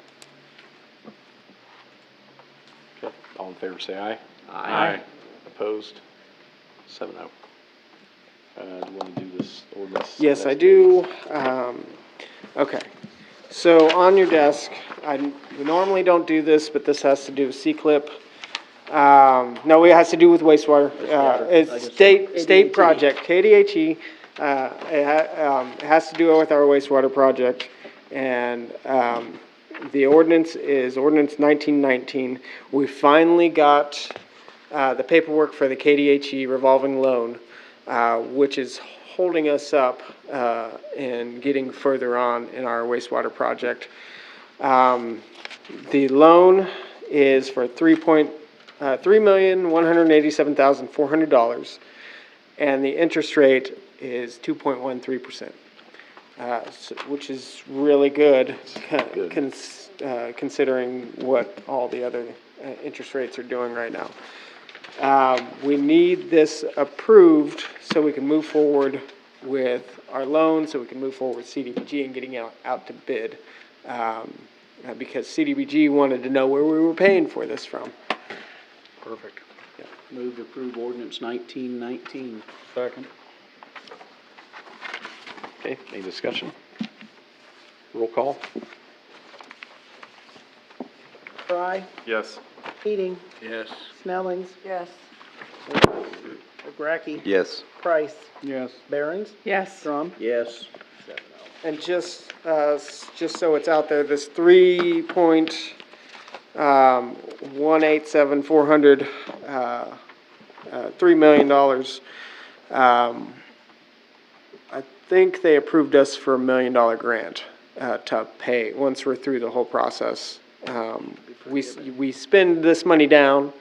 Okay, all in favor say aye. Aye. Opposed? 7-0. Do you want to do this ordinance? Yes, I do. Okay, so on your desk, we normally don't do this, but this has to do with C-CLIP. No, it has to do with wastewater. It's state project, KDHE. It has to do with our wastewater project. And the ordinance is ordinance 1919. We finally got the paperwork for the KDHE revolving loan, which is holding us up in getting further on in our wastewater project. The loan is for $3,187,400, and the interest rate is 2.13%, which is really good, considering what all the other interest rates are doing right now. We need this approved so we can move forward with our loan, so we can move forward with CDBG and getting out to bid. Because CDBG wanted to know where we were paying for this from. Perfect. Move to approve ordinance 1919. Second. Okay, any discussion? Roll call? Fry, Yes. Keating, Yes. Snellings, Yes. Gracky, Yes. Price, Yes. Behrens, Yes. Drum. Yes. And just so it's out there, this $3.187,400, $3 million, I think they approved us for $1 million grant, to pay, once we're through the whole process. We spend this money down,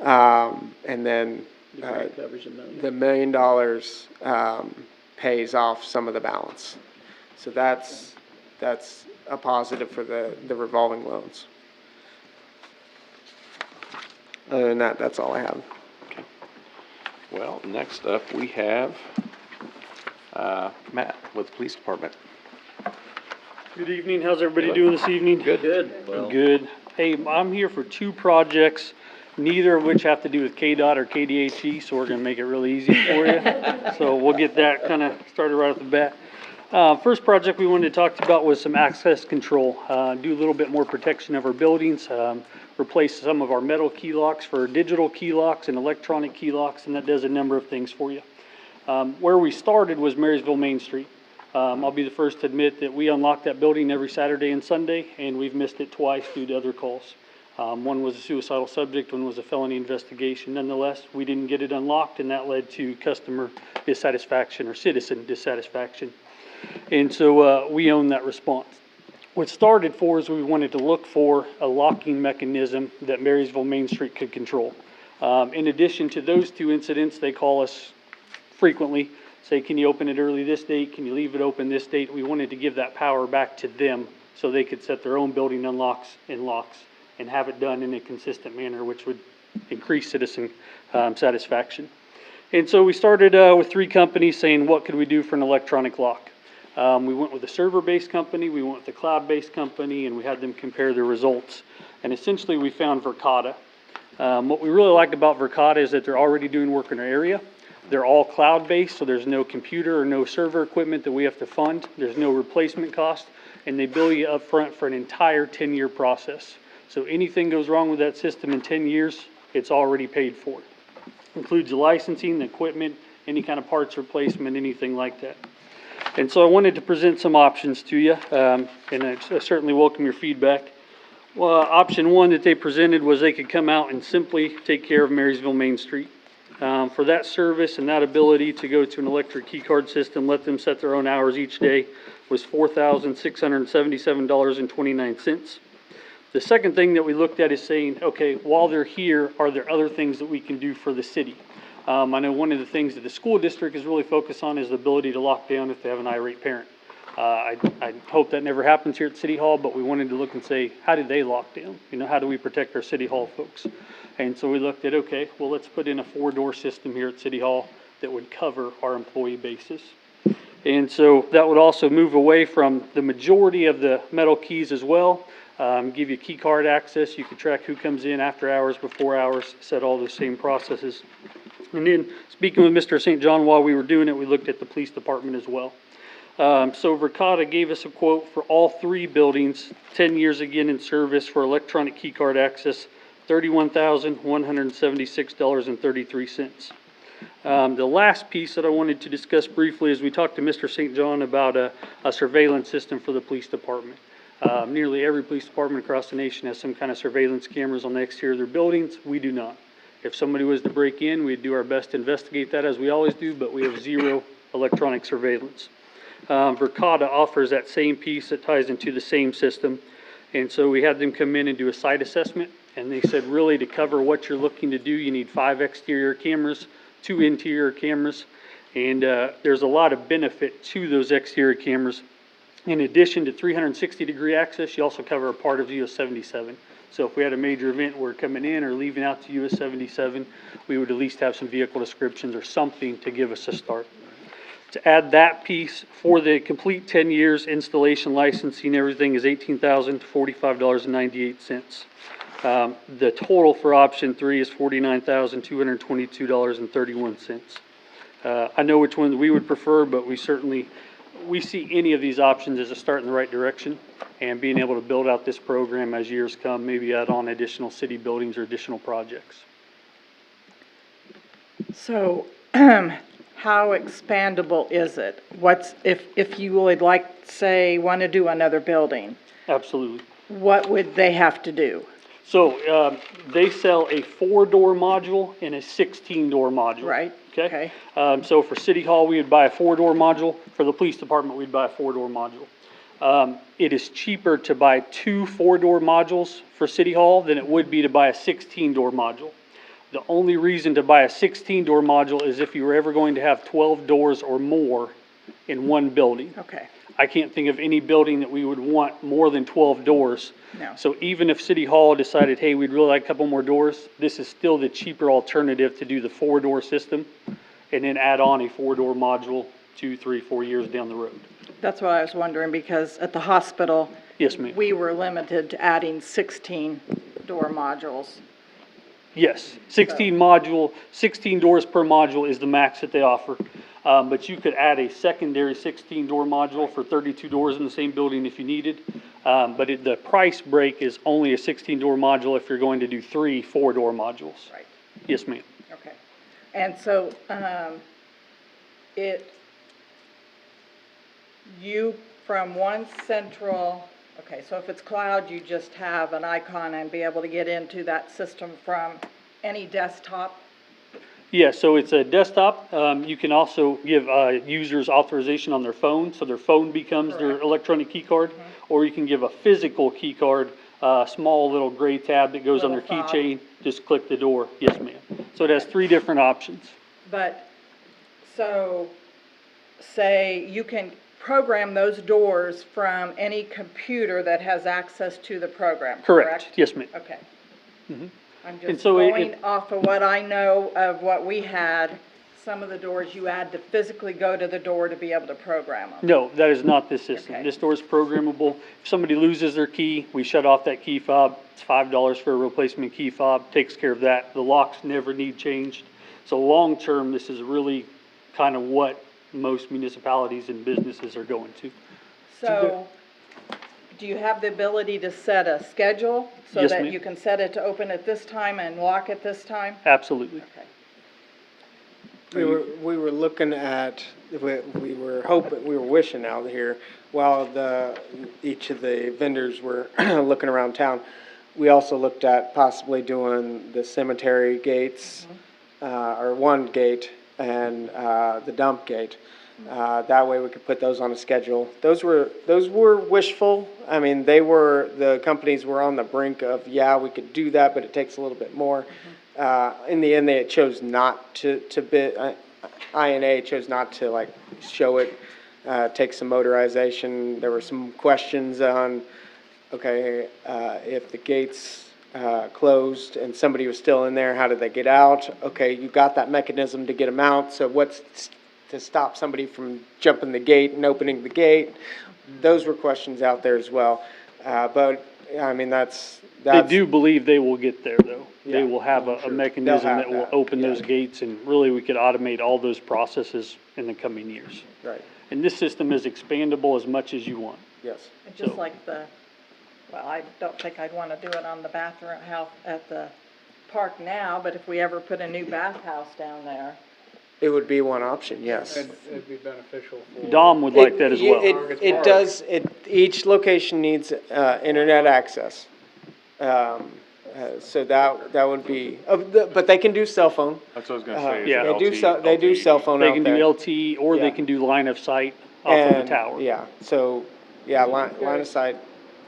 and then, The grant covers $1 million. the $1 million, pays off some of the balance. So that's a positive for the revolving loans. Other than that, that's all I have. Well, next up, we have Matt with the Police Department. Good evening, how's everybody doing this evening? Good. Well, Good. Hey, I'm here for two projects, neither of which have to do with KDOT or KDHE, so we're gonna make it really easy for you. So we'll get that kinda started right off the bat. First project we wanted to talk about was some access control, do a little bit more protection of our buildings, replace some of our metal key locks for digital key locks and electronic key locks, and that does a number of things for you. Where we started was Marysville Main Street. I'll be the first to admit that we unlock that building every Saturday and Sunday, and we've missed it twice due to other calls. One was a suicidal subject, one was a felony investigation. Nonetheless, we didn't get it unlocked, and that led to customer dissatisfaction or citizen dissatisfaction. And so we own that response. What started for is we wanted to look for a locking mechanism that Marysville Main Street could control. In addition to those two incidents, they call us frequently. say, can you open it early this date? Can you leave it open this date? We wanted to give that power back to them so they could set their own building unlocks and locks and have it done in a consistent manner, which would increase citizen satisfaction. And so we started with 3 companies saying, what could we do for an electronic lock? We went with a server-based company, we went with a cloud-based company, and we had them compare their results. And essentially, we found Verkada. What we really like about Verkada is that they're already doing work in our area. They're all cloud-based, so there's no computer or no server equipment that we have to fund. There's no replacement cost, and they bill you upfront for an entire 10-year process. So anything goes wrong with that system in 10 years, it's already paid for. Includes the licensing, the equipment, any kind of parts replacement, anything like that. And so I wanted to present some options to you, and I certainly welcome your feedback. Well, option 1 that they presented was they could come out and simply take care of Marysville Main Street. For that service and that ability to go to an electric key card system, let them set their own hours each day, was $4,677.29. The second thing that we looked at is saying, okay, while they're here, are there other things that we can do for the city? I know one of the things that the school district is really focused on is the ability to lock down if they have an irate parent. I hope that never happens here at City Hall, but we wanted to look and say, how do they lock down? You know, how do we protect our City Hall folks? And so we looked at, okay, well, let's put in a 4-door system here at City Hall that would cover our employee basis. And so that would also move away from the majority of the metal keys as well, give you key card access. You can track who comes in after hours, before hours, set all the same processes. And then speaking with Mr. St. John while we were doing it, we looked at the police department as well. So Verkada gave us a quote for all 3 buildings, 10 years again in service for electronic key card access, $31,176.33. The last piece that I wanted to discuss briefly is we talked to Mr. St. John about a surveillance system for the police department. Nearly every police department across the nation has some kind of surveillance cameras on the exterior of their buildings. We do not. If somebody was to break in, we'd do our best to investigate that as we always do, but we have 0 electronic surveillance. Verkada offers that same piece that ties into the same system. And so we had them come in and do a site assessment. And they said, really, to cover what you're looking to do, you need 5 exterior cameras, 2 interior cameras. And there's a lot of benefit to those exterior cameras. In addition to 360-degree access, you also cover a part of US 77. So if we had a major event, we're coming in or leaving out to US 77, we would at least have some vehicle descriptions or something to give us a start. To add that piece for the complete 10 years installation, licensing, everything is $18,045.98. The total for option 3 is $49,222.31. I know which one we would prefer, but we see any of these options as a start in the right direction, and being able to build out this program as years come, maybe add on additional city buildings or additional projects. So, how expandable is it? If you would like, say, want to do another building, Absolutely. what would they have to do? So they sell a 4-door module and a 16-door module. Right. Okay. So for City Hall, we would buy a 4-door module. For the police department, we'd buy a 4-door module. It is cheaper to buy 2 4-door modules for City Hall than it would be to buy a 16-door module. The only reason to buy a 16-door module is if you were ever going to have 12 doors or more in one building. Okay. I can't think of any building that we would want more than 12 doors. No. So even if City Hall decided, hey, we'd really like a couple more doors, this is still the cheaper alternative to do the 4-door system and then add on a 4-door module 2, 3, 4 years down the road. That's what I was wondering, because at the hospital, Yes, ma'am. we were limited to adding 16-door modules. Yes, 16 doors per module is the max that they offer. But you could add a secondary 16-door module for 32 doors in the same building if you needed. But the price break is only a 16-door module if you're going to do 3 4-door modules. Right. Yes, ma'am. Okay. And so, from one central, okay, so if it's cloud, you just have an icon and be able to get into that system from any desktop? Yeah, so it's a desktop. You can also give users authorization on their phone, so their phone becomes their electronic key card, or you can give a physical key card, a small little gray tab that goes on their keychain, just click the door. Yes, ma'am. So it has 3 different options. But, so, say you can program those doors from any computer that has access to the program, correct? Correct, yes, ma'am. Okay. Mhm. I'm And just so going off of what I know of what we had. Some of the doors you had to physically go to the door to be able to program them. No, that is not this system. Okay. This door is programmable. If somebody loses their key, we shut off that key fob. It's $5 for a replacement key fob, takes care of that. The locks never need changed. So long-term, this is really kind of what most municipalities and businesses are going to. So, do you have the ability to set a schedule? So Yes, that ma'am. you can set it to open at this time and lock at this time? Absolutely. Okay. We were looking at, we were hoping, we were wishing out here, while each of the vendors were looking around town, we also looked at possibly doing the cemetery gates, or one gate, and the dump gate. That way we could put those on a schedule. Those were wishful. I mean, the companies were on the brink of, yeah, we could do that, but it takes a little bit more. In the end, they chose not to bid, INA chose not to like show it, take some motorization. There were some questions on, okay, if the gates closed and somebody was still in there, how did they get out? Okay, you got that mechanism to get them out, so what's to stop somebody from jumping the gate and opening the gate? Those were questions out there as well. But, I mean, that's. They do believe they will get there, though. They Yeah, will have a mechanism have that will that, open yeah. those gates, and really we could automate all those processes in the coming years. Right, And this system is expandable as much as you want. yes. And just So- like well, I don't think I'd want to do it on the bathroom house at the park now, but if we ever put a new bathhouse down there. It would be one option, yes. It'd be beneficial for. Dom would like that as well. It does, each location needs, internet access. So that would be, but they can do cell phone. That's what I was gonna say. is Yeah. it They do LTE? cell phone They out can do there. LTE, or they Yeah. can do line of sight off of the And, tower. yeah, so, yeah, line of sight,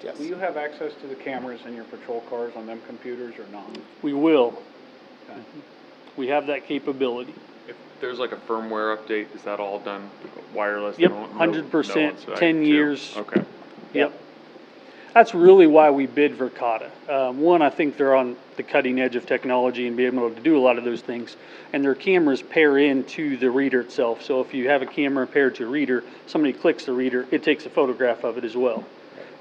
yes. Do you have access to the cameras in your patrol cars on them computers or not? We will. Okay. We have that capability. If there's like a firmware update, is that all done wireless? Yep, No- no- 100%, no on-site 10 too? years. Okay. Yep. That's really why we bid Verkada. One, I think they're on the cutting edge of technology and be able to do a lot of those things. And their cameras pair into the reader itself. So if you have a camera paired to a reader, somebody clicks the reader, it takes a photograph of it as well.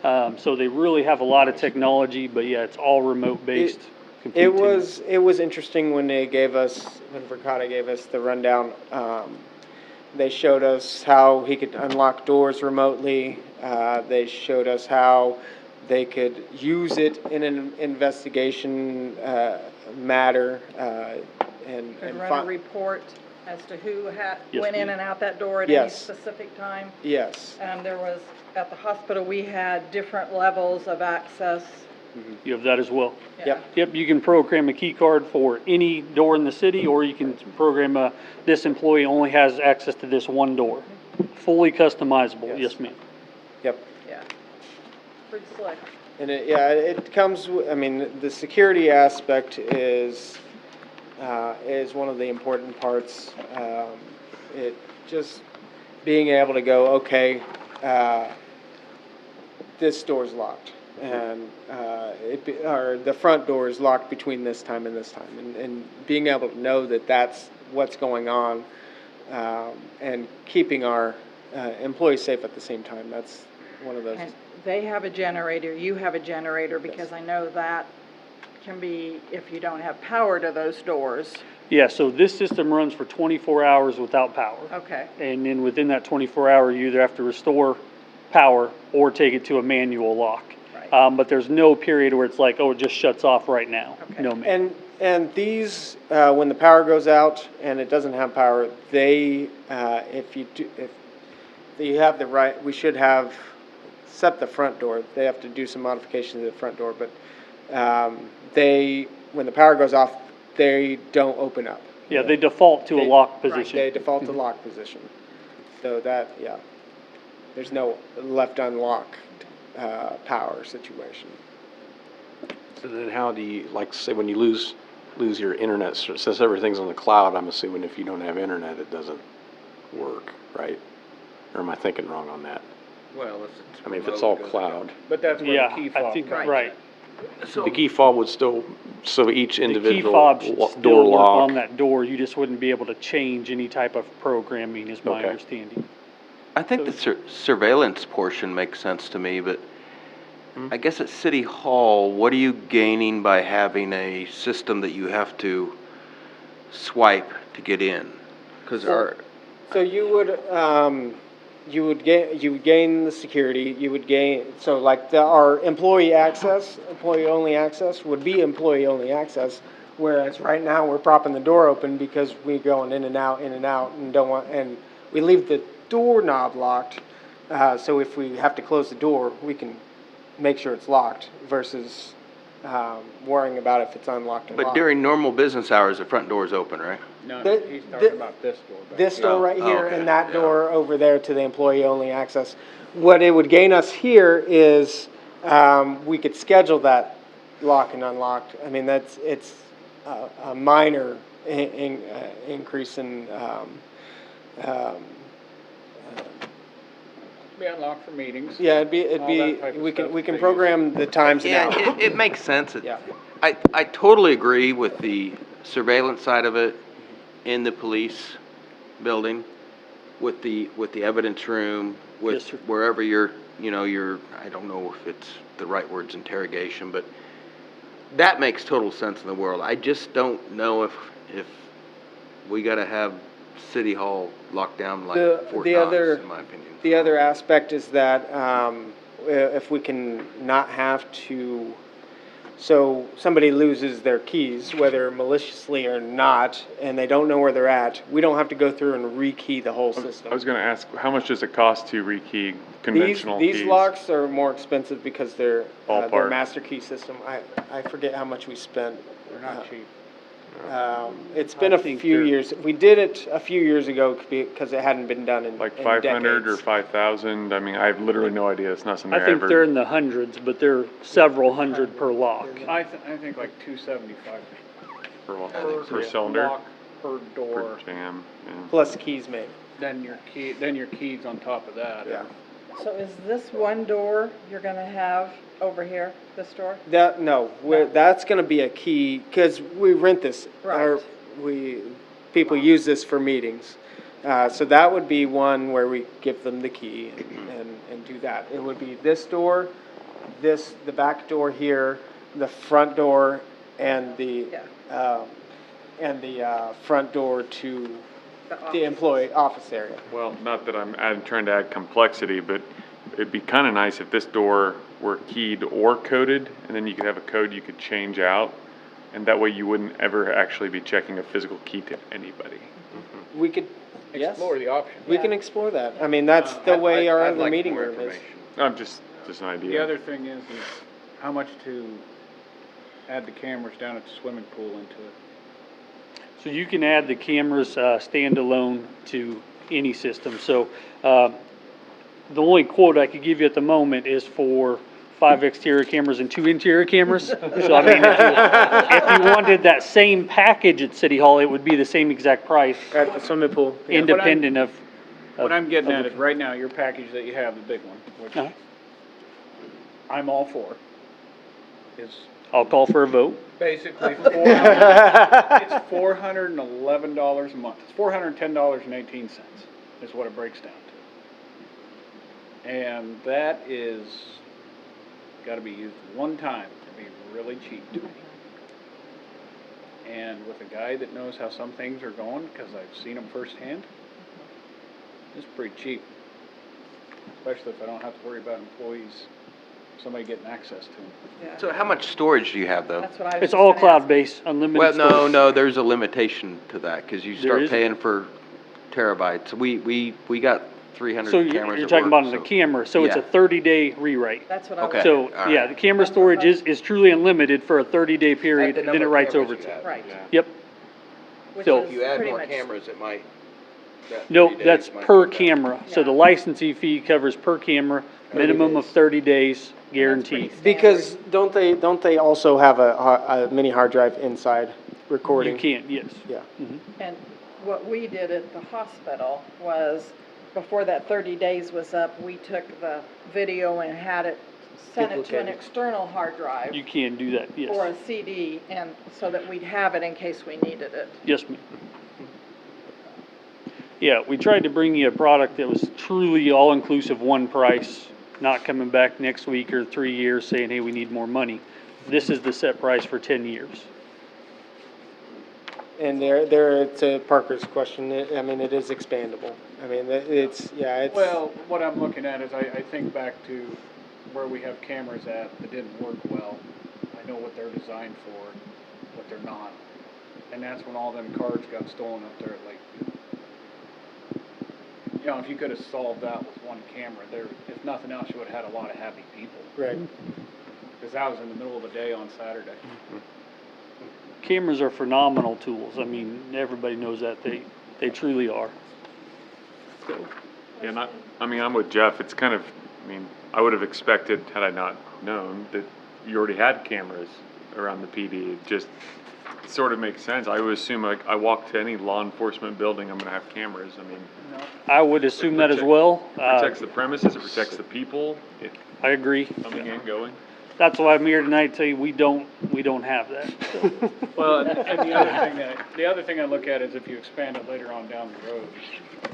So they really have a lot of technology, but yeah, it's all remote-based. It was interesting when when Verkada gave us the rundown. They showed us how he could unlock doors remotely. They showed us how they could use it in an investigation matter, and Run a report as to who Yes, went in ma'am. and out that door at any Yes. specific time. yes. There was, at the hospital, we had different levels of access. You have that as well. Yep. Yep, you can program a key card for any door in the city, or you can program this employee only has access to this one door. Fully customizable, yes ma'am. Yep. Yeah. Pretty slick. And it comes, I mean, the security aspect is one of the important parts. It just being able to go, okay, this door's locked, and or the front door is locked between this time and this time, and being able to know that that's what's going on, and keeping our employees safe at the same time. That's one of those. And they have a generator, you have a generator, because I know that can be, if you don't have power to those doors. Yeah, so this system runs for 24 hours without power. Okay. And then within that 24 hour, you either have to restore power or take it to a manual lock. Right. But there's no period where it's like, oh, it just shuts off right now. Okay. No, ma'am. And these, when the power goes out and it doesn't have power, they, if you have the right, we should have, except the front door, they have to do some modifications to the front door, but when the power goes off, they don't open up. Yeah, they default to a lock position. They default to lock position. So that, yeah, there's no left unlocked power situation. So then how do you, like, say when you lose your internet, since everything's on the cloud, I'm assuming if you don't have internet, it doesn't work, right? Or am I thinking wrong on that? Well, I mean, if it's all cloud, But that's where Yeah, the key I fob think, comes right. the key fob would still, so each The key individual fob should door still work lock. on that door, you just wouldn't be able to change any type of programming, is my Okay. understanding. I think the surveillance portion makes sense to me, but Hmm. I guess at City Hall, what are you gaining by having a system that you have to swipe to get in? Because So you would gain the security, you would gain, so like our employee access, employee-only access would be employee-only access, whereas right now, we're propping the door open because we going in and out, and don't want, and we leave the doorknob locked, so if we have to close the door, we can make sure it's locked versus, worrying about if it's unlocked or but locked. during normal business hours, the front door is open, right? No, The- he's the- talking about this door back This here. door right here okay, and that yeah. door over there to the employee-only access. What it would gain us here is, we could schedule that lock and unlocked. I mean, it's a minor increase in, Be unlocked for meetings. yeah, it'd All that type of we stuff can they program the times and hours. Yeah, it makes sense. Yeah. I totally agree with the surveillance side of it in the police building, with the evidence room, Yes, with sir. wherever you're, I don't know if it's the right word's interrogation, but that makes total sense in the world. I just don't know if we gotta have City Hall locked down like Fort Knox, in my opinion. The other aspect is that, if we can not have to, so somebody loses their keys, whether maliciously or not, and they don't know where they're at, we don't have to go through and rekey the whole system. I was gonna ask, how much does it cost to rekey conventional keys? These locks are more expensive because they're Ballpark. master key system. I forget how much we spent. They're not cheap. It's been a think few they're- years. We did it a few years ago because it hadn't been done in Like in 500 or decades. 5,000? I mean, I have literally no idea. It's not something I I think ever. they're in the hundreds, but they're several hundred per lock. I think like 275 per cylinder, lock per door, per jam, yeah. Plus keys made. then your keys on top of that. Yeah. So is this one door you're gonna have over here, this door? That's gonna be a key, because we rent this. Right. People use this for meetings. So that would be one where we give them the key and do that. It would be this door, the back door here, the front door, and the front door to the employee office area. Well, not that I'm trying to add complexity, but it'd be kind of nice if this door were keyed or coded, and then you could have a code you could change out, and that way you wouldn't ever actually be checking a physical key to anybody. We could, yes, Explore the option. we can explore that. I mean, that's the way our I'd other like meeting more room is. information. I'm just an idea. The other thing is how much to add the cameras down at the swimming pool into it. So you can add the cameras standalone to any system. So the only quote I could give you at the moment is for 5 exterior cameras and 2 interior cameras. So I mean, if you wanted that same package at City Hall, it would be the same exact price, At the swimming pool. Yeah. independent of. What I'm getting of at is right now, your package that you have, the big one, which Uh-huh. I'm all for, is I'll call for a vote. basically it's $411 a month. It's $410.18 is what it breaks down to. And that is gotta be used one time to be really cheap to me. And with a guy that knows how some things are going, because I've seen them firsthand, it's pretty cheap. Especially if I don't have to worry about employees, somebody getting access to them. Yeah. So how much storage do you have, though? That's what I was It's just all gonna ask. cloud-based, unlimited Well, storage. no, there's a limitation to that, because you There start is? paying for terabytes. We got 300 So cameras you're at talking work, about on the so- camera, so it's a Yeah. 30-day rewrite. That's what I was. Okay. So, all yeah, right. the camera storage is truly unlimited for a 30-day period, the and then it number of writes cameras over you to. have. Right. Yep. Which So- is If you add pretty more much- cameras, it might. that No, 30 days that's might per be better. camera. So the Yeah. licensing fee covers per camera, minimum of 30 days guaranteed. Because don't they also have a mini hard drive inside recording? You can, yes. Yeah. And what we did at the hospital was before that 30 days was up, we took the video and had it, sent it to an Duplicated. external hard drive You can do that, or yes. a CD, and so that we'd have it in case we needed it. Yes, ma'am. Yeah, we tried to bring you a product that was truly all-inclusive, one price, not coming back next week or 3 years saying, hey, we need more money. This is the set price for 10 years. And to Parker's question, I mean, it is expandable. I mean, it's. Well, what I'm looking at is I think back to where we have cameras at that didn't work well. I know what they're designed for, what they're not. And that's when all them cards got stolen up there at Lakeview. You know, if you could have solved that with one camera, if nothing else, you would have had a lot of happy people. Right. Because that was in the middle of the day on Saturday. Cameras are phenomenal tools. I mean, everybody knows that. They truly are. Yeah, I'm with Jeff. It's kind of, I would have expected, had I not known, that you already had cameras around the PD. It just sort of makes sense. I would assume, like, I walk to any law enforcement building, I'm gonna have cameras. I would assume that as well. It protects the premises, it protects the people, I agree. coming and going. That's why I'm here tonight to tell you we don't have that. So. Well, and the other thing I look at is if you expand it later on down the road,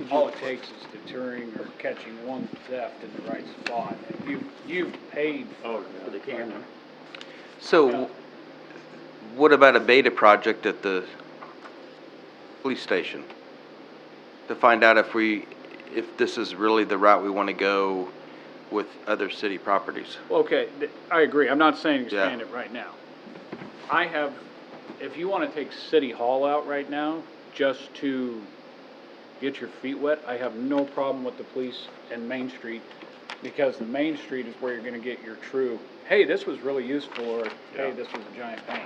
all it takes is deterring or catching one theft in the right spot. And you've paid for the camera. So, what about a beta project at the police station? To find out if this is really the route we want to go with other city properties. Well, okay, I agree. I'm not saying expand it right now. If you want to take City Hall out right now, just to get your feet wet, I have no problem with the police and Main Street, because the Main Street is where you're gonna get your true, hey, this was really useful, or hey, this was a giant pain.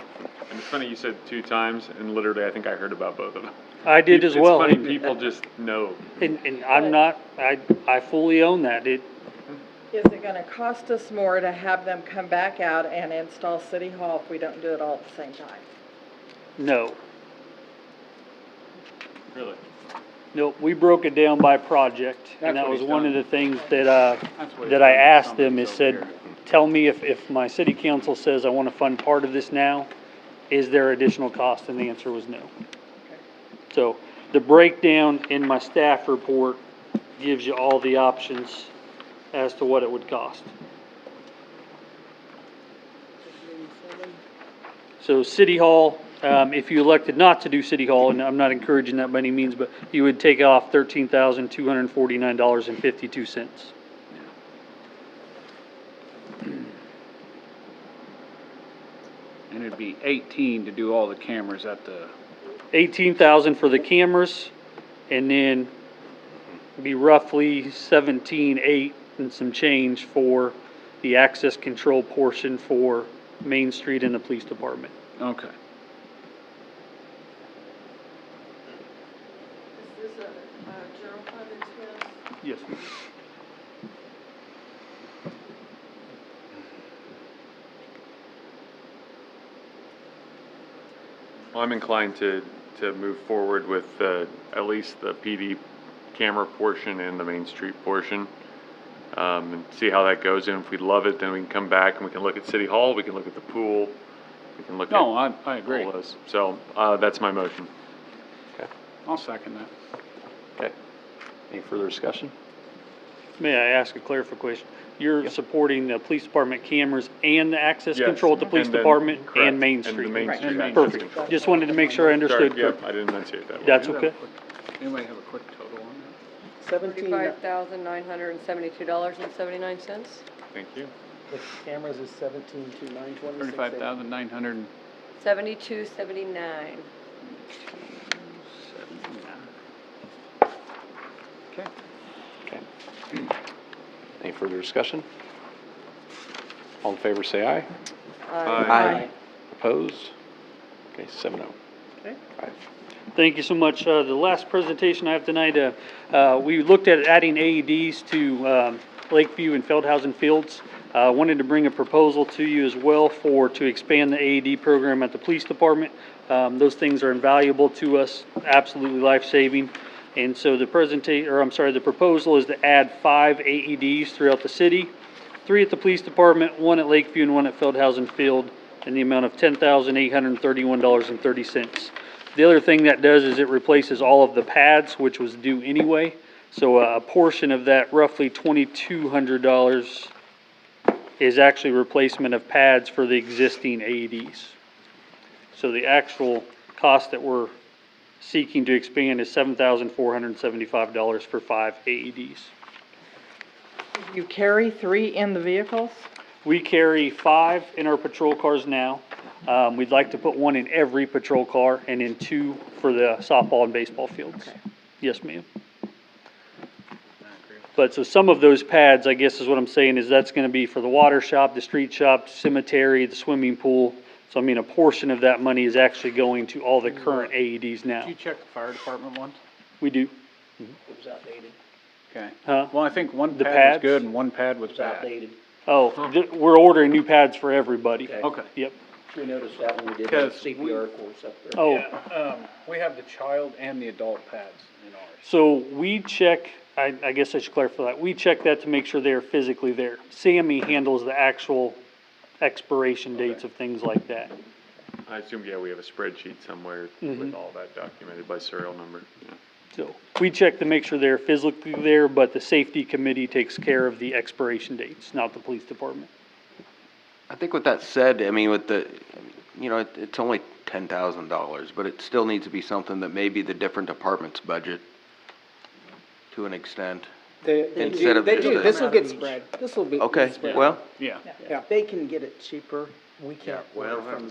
And it's funny, you said 2 times, and literally I think I heard about both of them. I did as well. It's funny, people just know. And I'm not, I fully own that. Is it gonna cost us more to have them come back out and install City Hall if we don't do it all at the same time? No. Really? No, we broke it down by project, and That's that what was he's one done. of the things that, That's what he's that I done. asked them, is Somebody's said, over here. tell me if my city council says I wanna fund part of this now, is there additional cost? And the answer was no. So, the breakdown in my staff report gives you all the options as to what it would cost. So City Hall, if you elected not to do City Hall, and I'm not encouraging that by any means, but you would take off $13,249.52. And it'd be 18 to do all the cameras at the, 18,000 for the cameras, and then be roughly 17,800 and some change for the access control portion for Main Street and the police department. okay. Is this a general fund expense? Yes, ma'am. Well, I'm inclined to move forward with at least the PD camera portion and the Main Street portion, and see how that goes. And if we love it, then we can come back and we can look at City Hall, we can look at the pool, we can look at No, I agree. all those. So, that's my motion. I'll second that. Okay. Any further discussion? May I ask a clarification? You're supporting the police department cameras and the access Yes, control at the police and then- department correct, and Main and the Street? Main Right. Street And Main access Perfect. control. Just wanted to make sure I understood Sorry, yep, correctly. I didn't enunciate that well. That's okay. Anybody have a quick total on that? $35,972.79. Thank you. The cameras is 17,292,926. 35,900. 7279. Okay. Okay. Any further discussion? All in favor, say aye. Aye. Opposed? Okay, 7-0. Okay. Aye. Thank you so much. The last presentation I have tonight, we looked at adding AEDs to Lakeview and Feldhausen Fields. Wanted to bring a proposal to you as well to expand the AED program at the police department. Those things are invaluable to us, absolutely life-saving. And so the the proposal is to add 5 AEDs throughout the city, 3 at the police department, 1 at Lakeview, and 1 at Feldhausen Field, in the amount of $10,831.30. The other thing that does is it replaces all of the pads, which was due anyway. So a portion of that, roughly $2,200, is actually replacement of pads for the existing AEDs. So the actual cost that we're seeking to expand is $7,475 for 5 AEDs. You carry 3 in the vehicles? We carry 5 in our patrol cars now. We'd like to put 1 in every patrol car and then 2 for the softball and baseball fields. Okay. Yes, ma'am. But so some of those pads, I guess is what I'm saying, is that's gonna be for the water shop, the street shop, cemetery, the swimming pool. So I mean, a portion of that money is actually going to all the current AEDs now. Did you check the fire department ones? We do. It was outdated. Okay. Huh? Well, I think one The pad was pads? good and one pad was It was bad. outdated. Oh, we're ordering new pads for everybody. Okay. Yep. We noticed that when we did the Because CPR course up there. Oh, Yeah, we have the child and the adult pads in ours. so we check, I guess I should clarify that. We check that to make sure they're physically there. Sammy handles the actual expiration dates of things like that. I assume, yeah, we have a spreadsheet somewhere with all that documented by serial number, yeah. So we check to make sure they're physically there, but the safety committee takes care of the expiration dates, not the police department. I think with that said, I mean, with the, it's only $10,000, but it still needs to be something that maybe the different departments budget to an extent. They Instead do, of they just do, a- this will get spread, this will be Okay, spread. well, Yeah. Yeah. They can get it cheaper. We can't order from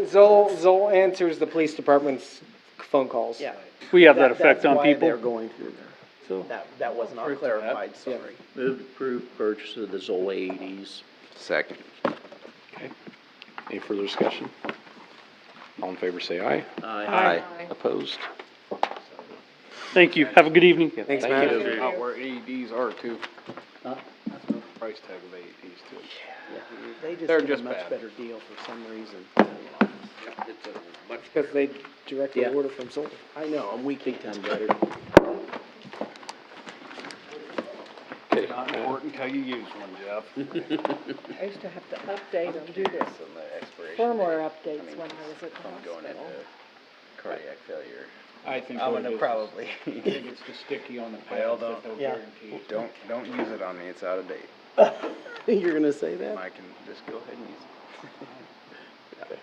Zoll. Zoll answers the police department's phone calls. Yeah. We have that effect on That's why they're people. going through there. So That was not clarified, sorry. Move to approve purchase of the Zoll AEDs. second. Okay. Any further discussion? All in favor, say aye. Aye. Opposed? thank you. Have a good evening. Thanks, Thank Matt. you. Figure out where AEDs are too. Huh? That's the price tag of AEDs too. They They're just get a just much bad. better deal for some reason. Because they directly Yeah. order from Zoll. I know, we Big can't. time better. Okay, Not important how you use one, Jeff. I used to have to update them, do this firmware updates when I was at the hospital. Cardiac failure. I think I'm what it gonna is probably. I think it's the sticky on the pads that they'll Yeah. guarantee. Don't use it on me, it's out of date. You're gonna say that? I can just go ahead and use it.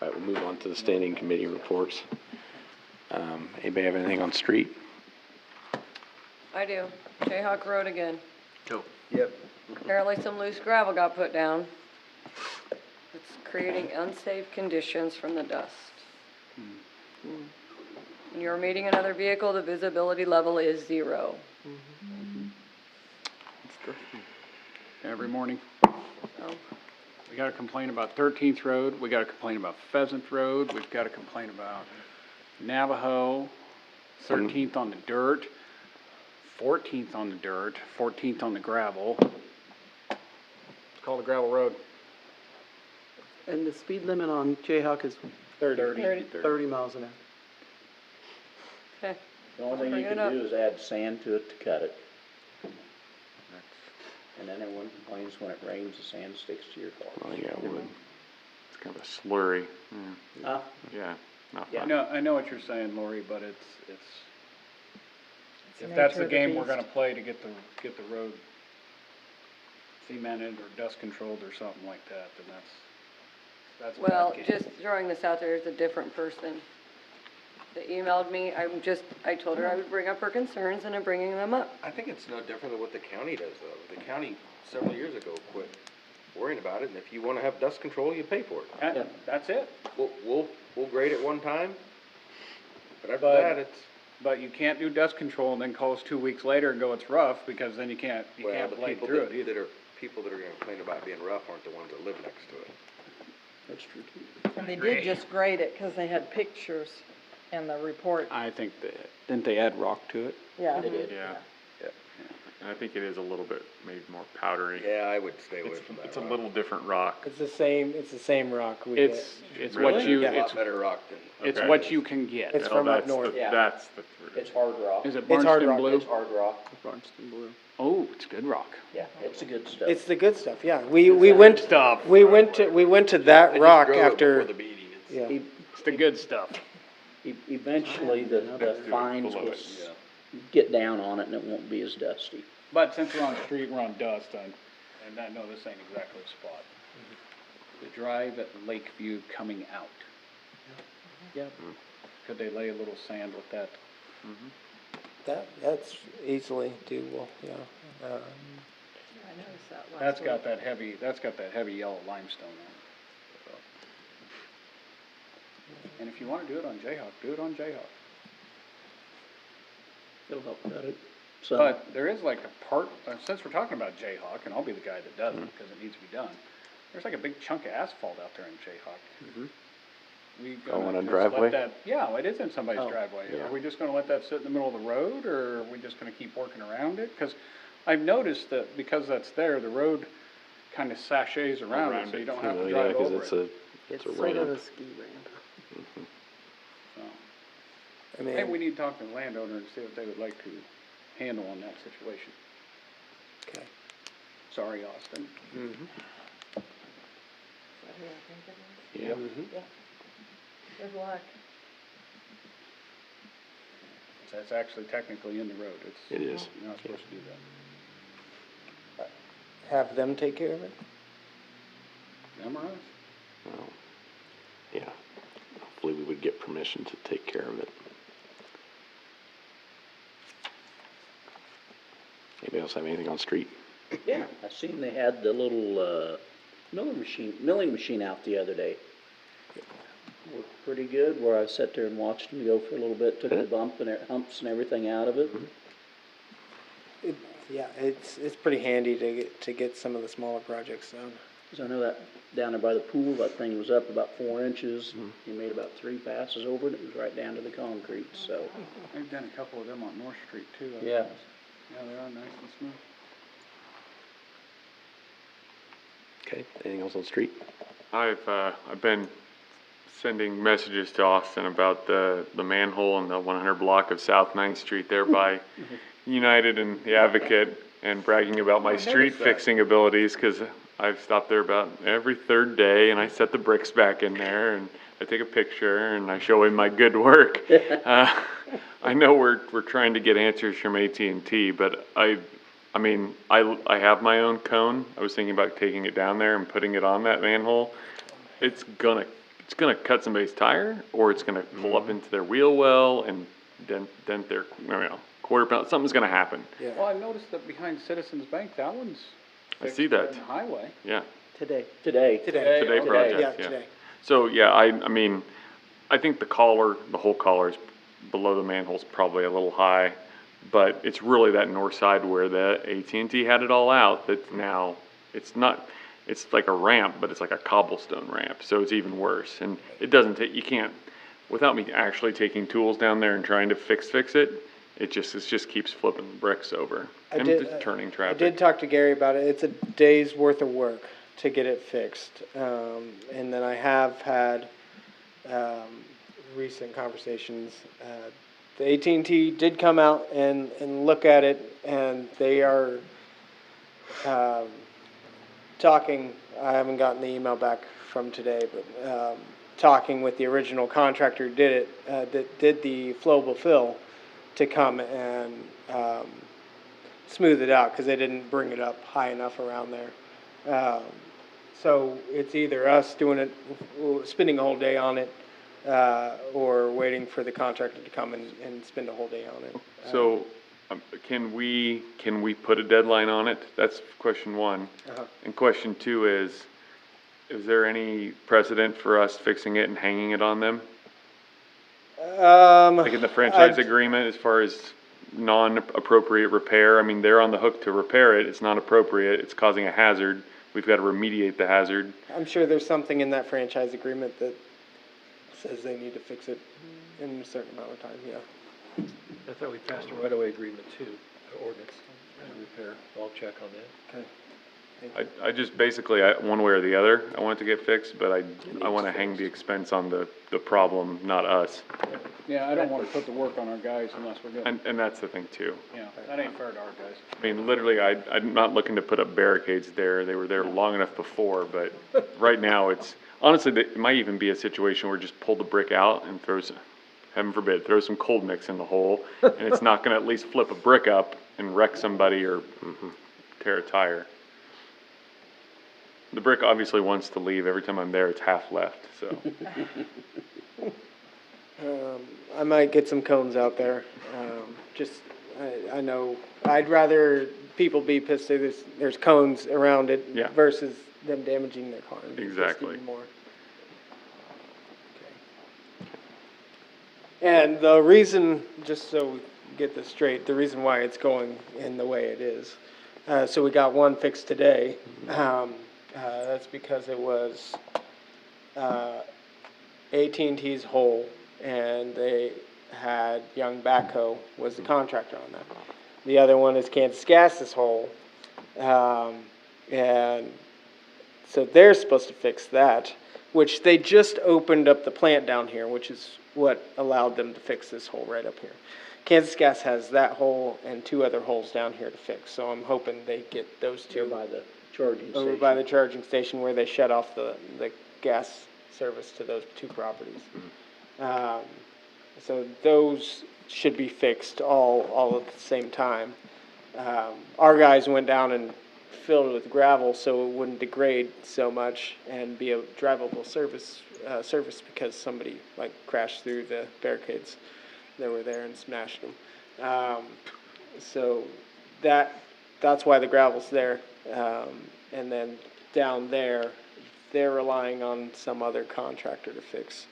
all right, we'll move on to the standing committee reports. Anybody have anything on street? I do. Jayhawk Road again. Yep. Apparently some loose gravel got put down. It's creating unsafe conditions from the dust. When you're meeting another vehicle, the visibility level is 0. Every morning. So, We gotta complain about 13th Road, we gotta complain about Pheasant Road, we've gotta complain about Navajo, 13th on the dirt, 14th on the dirt, 14th on the gravel. It's called a gravel road. And the speed limit on Jayhawk is 30 miles an hour. okay. The only thing Bring you it can up. do is add sand to it to cut it. And then everyone complains when it rains, the sand sticks to your car. Oh, yeah, wood. It's kind of a slurry, Huh? yeah, not Yeah. fun. No, I know what you're saying, Lori, but it's, the if that's nature the of the game we're beast. gonna play to get the road cemented or dust controlled or something like that, then that's a bad Well, game. just throwing this out there, there's a different person that emailed me. I told her I would bring up her concerns and I'm bringing them up. I think it's no different than what the county does, though. The county, several years ago, quit worrying about it, and if you wanna have dust control, you pay for it. That's it. We'll grade it one time, but after But- that, it's, But you can't do dust control and then call us 2 weeks later and go, it's rough, because then you can't well, the blade people through it that either. people that are gonna complain about being rough aren't the ones that live next to it. That's true too. And they did just grade it because they had pictures in the report. I think didn't they add rock to it? Yeah. They did. Yeah. And I think it is a little bit, maybe more powdery. Yeah, I would stay away It's, from that it's a rock. little different rock. It's the same rock we It's get. what Really? you, A lot it's, better rock than. it's Okay. what you can get. It's Oh, from up that's north. the- Yeah. That's the, It's hard rock. Is it It's hard Barnston rock. Blue? It's hard rock. Barnston Blue. Oh, it's good rock. Yeah, it's the good stuff. It's the good stuff, yeah. We went, Stuff. we went to that rock after, yeah. It's the good stuff. Eventually, the fines below will it, yeah. get down on it and it won't be as dusty. But since we're on street, we're on dust, and I know this ain't exactly the spot. The drive at Lakeview coming out. Yep. Could they lay a little sand with that? That's easily doable, yeah. I noticed that last That's week. got that heavy yellow limestone on it. So. And if you wanna do it on Jayhawk, do it on Jayhawk. It'll help cut it. So, But there is like a part, since we're talking about Jayhawk, and I'll be the guy that does it, because it needs to be done. There's like a big chunk of asphalt out there in Jayhawk. We Oh, gonna on a just driveway? let that, yeah, it is in somebody's Oh, driveway. yeah. Are we just gonna let that sit in the middle of the road, or are we just gonna keep working around it? Cause I've noticed that because that's there, the road kinda sachets around it, so you don't have to Yeah, drive 'cause over it's it. it's a sort of ramp. a ski ramp. So, I maybe we mean, need to talk to the landowner and see what they would like to handle on that situation. okay. Sorry, Austin. Yeah. Good luck. That's actually technically in the road. It is. You're not supposed to do that. Have them take care of it? Them or us? Well, yeah. Hopefully we would get permission to take care of it. Anybody else have anything on street? yeah, I seen they had the little, milling machine out the other day. Worked pretty good, where I sat there and watched them go for a little bit, took the humps and everything out of it. Yeah, it's pretty handy to get some of the smaller projects done. 'Cause I know that down there by the pool, that thing was up about 4 inches. He made about 3 passes over it, it was right down to the concrete, so. They've done a couple of them on North Street too. I Yeah. noticed. Yeah, they are nice and smooth. Okay, anything else on street? I've been sending messages to Austin about the manhole in the 100 block of South 9th Street there by United and the Advocate, and bragging about my street fixing abilities, because I've stopped there about every third day, and I set the bricks back in there, and I take a picture, and I show him my good work. I know we're trying to get answers from AT&T, but I have my own cone. I was thinking about taking it down there and putting it on that manhole. It's gonna cut somebody's tire, or it's gonna pull up into their wheel well and dent their, quarter pound. Something's gonna happen. Yeah. Well, I noticed that behind Citizens Bank, that one's I fixed see that. on the highway. Yeah. Today. Today. Today project, Yeah, yeah. today. So, yeah, I think the whole collar is below the manhole's probably a little high, but it's really that north side where the AT&T had it all out, that now, it's like a ramp, but it's like a cobblestone ramp, so it's even worse. And it doesn't take, you can't, without me actually taking tools down there and trying to fix it, it just keeps flipping bricks over and just turning I traffic. did talk to Gary about it. It's a day's worth of work to get it fixed. And then I have had recent conversations. The AT&T did come out and look at it, and they are talking. I haven't gotten the email back from today, but talking with the original contractor who did it, that did the flowable fill, to come and smooth it out, because they didn't bring it up high enough around there. So it's either us doing it, spending a whole day on it, or waiting for the contractor to come and spend a whole day on it. So, can we put a deadline on it? That's question one. And question two is there any precedent for us fixing it and hanging it on them? Like in the franchise agreement, as far as non-appropriate repair, they're on the hook to repair it, it's not appropriate, it's causing a hazard, we've got to remediate the hazard. I'm sure there's something in that franchise agreement that says they need to fix it in a certain amount of time, yeah. I thought we passed a right-of-way agreement too, ordinance, and repair, I'll check on that. Okay. I just basically, one way or the other, I want it to get fixed, but I wanna hang the expense on the problem, not us. Yeah, I don't wanna put the work on our guys unless we're doing, And that's the thing too. yeah, that ain't fair to our guys. I mean, literally, I'm not looking to put up barricades there. They were there long enough before, but right now it's, honestly, it might even be a situation where just pull the brick out and throw some, heaven forbid, throw some cold mix in the hole, and it's not gonna at least flip a brick up and wreck somebody or tear a tire. The brick obviously wants to leave. Every time I'm there, it's half left, so. I might get some cones out there. I know, I'd rather people be pissed that there's cones around it Yeah. versus them damaging their car. and being pissed Exactly. even more. And the reason, just so we get this straight, the reason why it's going in the way it is, so we got one fixed today. That's because it was AT&T's hole, and they had Young Backhoe was the contractor on that. The other one is Kansas Gas's hole, and so they're supposed to fix that, which they just opened up the plant down here, which is what allowed them to fix this hole right up here. Kansas Gas has that hole and 2 other holes down here to fix, so I'm hoping they get those 2. Over by the charging station. Over by the charging station where they shut off the gas service to those 2 properties. So those should be fixed all at the same time. Our guys went down and filled it with gravel so it wouldn't degrade so much and be a drivable surface because somebody like crashed through the barricades that were there and smashed them. So that's why the gravel's there. And then down there, they're relying on some other contractor to fix.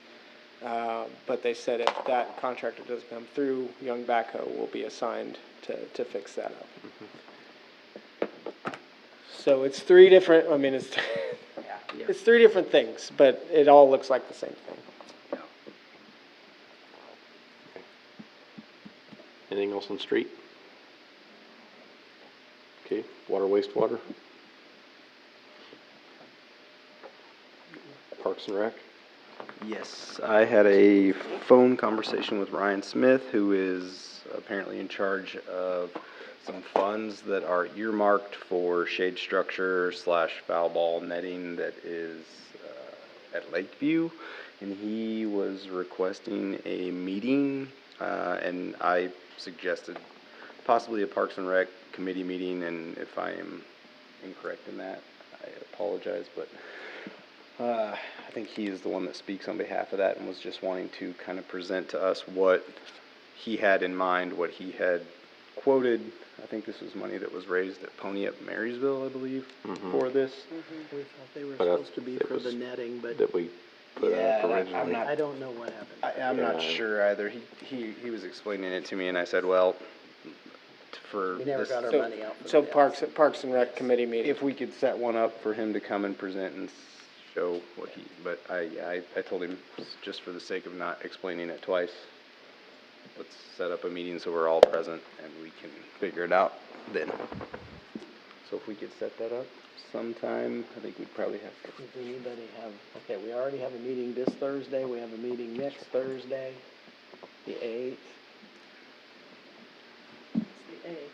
But they said if that contractor doesn't come through, Young Backhoe will be assigned to fix that up. So it's 3 different, I mean, it's 3 different things, but it all looks like the same thing. Anything else on street? Okay, water, wastewater? Parks and Rec? Yes, I had a phone conversation with Ryan Smith, who is apparently in charge of some funds that are earmarked for shade structure / foul ball netting that is at Lakeview. And he was requesting a meeting, and I suggested possibly a Parks and Rec committee meeting, and if I am incorrect in that, I apologize, but I think he is the one that speaks on behalf of that and was just wanting to kind of present to us what he had in mind, what he had quoted. I think this was money that was raised at Pony Up Marysville, I believe, for this. We thought they were But supposed to be it for was the netting, but That we put Yeah, up and originally. I don't know what happened. I'm not Yeah. sure either. He was explaining it to me, and I said, well, for We never this, got our So- money out for So that. Parks and Rec committee meeting. if we could set one up for him to come and present and show what he, but I told him, just for the sake of not explaining it twice, let's set up a meeting so we're all present and we can figure it out then. So if we could set that up sometime, I think we'd probably have to. Does anybody have, okay, we already have a meeting this Thursday, we have a meeting next Thursday, the 8th. It's the 8th.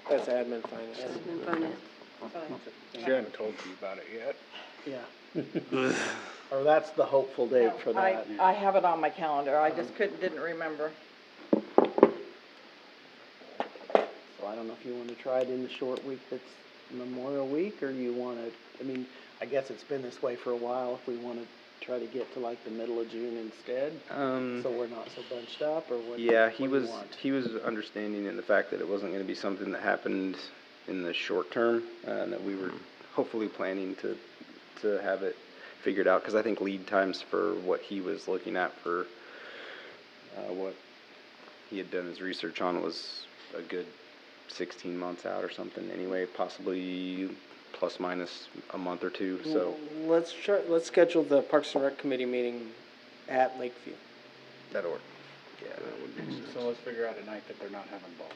That's admin finance. And finance. She hadn't told you about it yet. Yeah. Or that's the hopeful date for that. I have it on my calendar, I just didn't remember. So I don't know if you want to try it in the short week that's Memorial Week, or you want to, I mean, I guess it's been this way for a while, if we want to try to get to like the middle of June instead, so we're not so bunched up, or what? Yeah, what do you want? he was understanding in the fact that it wasn't gonna be something that happened in the short term, and that we were hopefully planning to have it figured out, cause I think lead times for what he was looking at for, what he had done his research on was a good 16 months out or something anyway, possibly plus minus a month or 2, so. Let's schedule the Parks and Rec committee meeting at Lakeview. That'll work. Yeah, that would make sense. So let's figure out a night that they're not having ball.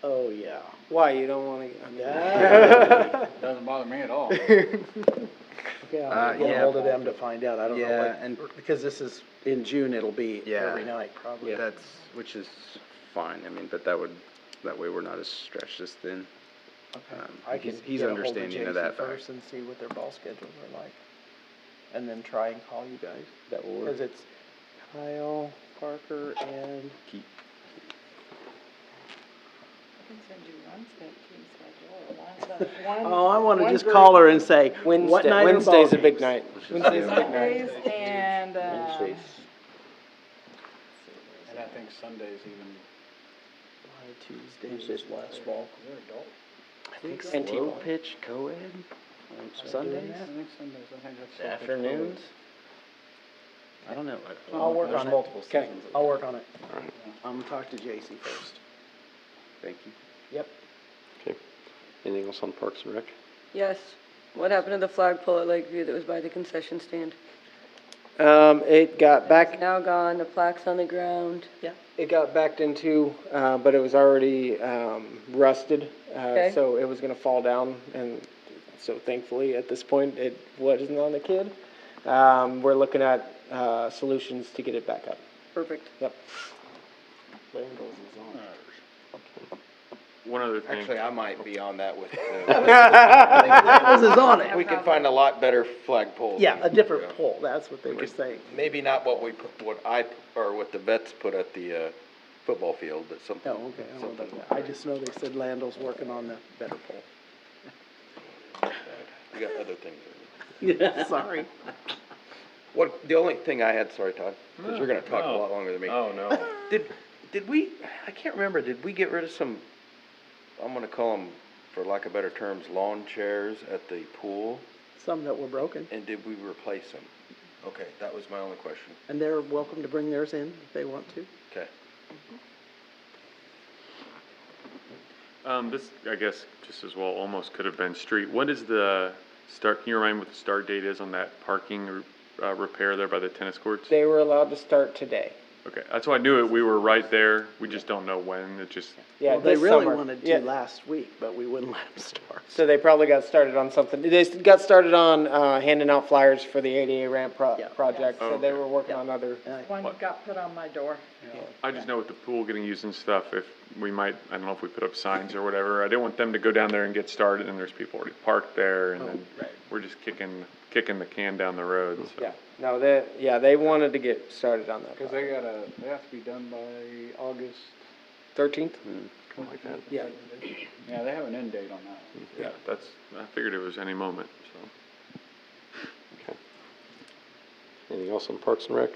Oh, yeah. Why, you don't wanna, I mean. Yeah. Doesn't bother me at all. Okay, I'll get yeah. ahold of them to find out. I don't know Yeah, what, and- because this is, in June, it'll be Yeah. every night, probably. That's, which is fine, I mean, but that way we're not as stretched as thin. Okay. Um, I can he's get a hold of understanding of Jason that fact. first and see what their ball schedules are like. And then try and call you guys. That will work. Because it's Kyle, Parker, and Keith. I can send you one schedule. oh, I want to just call her and say, what night are Wednesday's ball a big games? night. Wednesday's a big night. Wednesdays and, Wednesdays. And I think Sunday's even. Tuesday. Wednesday's last fall. And T-ball pitch, co-ed, Sundays, I think Sundays, I think that's. afternoons. I don't know. I'll work on it. Okay. I'll work on it. Alright. I'm gonna talk to JC first. Thank you. Yep. Okay. Anything else on Parks and Rec? Yes. What happened to the flagpole at Lakeview that was by the concession stand? It got It's back, now gone, the plaque's on the ground. it got backed into, but it was already, rusted. Okay. So it was gonna fall down, and so thankfully, at this point, it wasn't on the kid. We're looking at, solutions to get it back up. Perfect. Yep. One other thing. Actually, I might be on that with, This is on it. we can find a lot better flagpoles. Yeah, a different pole, that's what they were saying. Maybe not what what the vets put at the, football field, but something. Oh, okay, I don't know about that. I just know they said Landel's working on the better pole. We got other things. Sorry. The only thing I had, sorry, Todd, because you're gonna talk a lot longer than me. Oh, no. Did we, I can't remember, did we get rid of some, I'm gonna call them, for lack of better terms, lawn chairs at the pool? Some that were broken, And did we replace them? Okay, that was my only question. and they're welcome to bring theirs in if they want to. Okay. This, I guess, just as well, almost could have been street. What is the start, can you remind me what the start date is on that parking, repair there by the tennis courts? They were allowed to start today. Okay, that's why I knew it, we were right there, we just don't know when, it just, Yeah, Well, they this really summer. wanted Yeah. to last week, but we wouldn't let them start. So they probably got started on something. They got started on, handing out flyers for the ADA ramp Yeah. project, so they Okay. were working on other. One got put on my door. I just know with the pool getting used and stuff, if we might, I don't know if we put up signs or whatever, I didn't want them to go down there and get started, and there's people already parked there, and then right. we're just kicking the can down the road, so. Yeah, no, they wanted to get started on that. Cause they have to be done by August. 13th? Something like that. Yeah. Yeah, they have an end date on that one. Yeah, that's, I figured it was any moment, so. Okay. Anything else on Parks and Rec?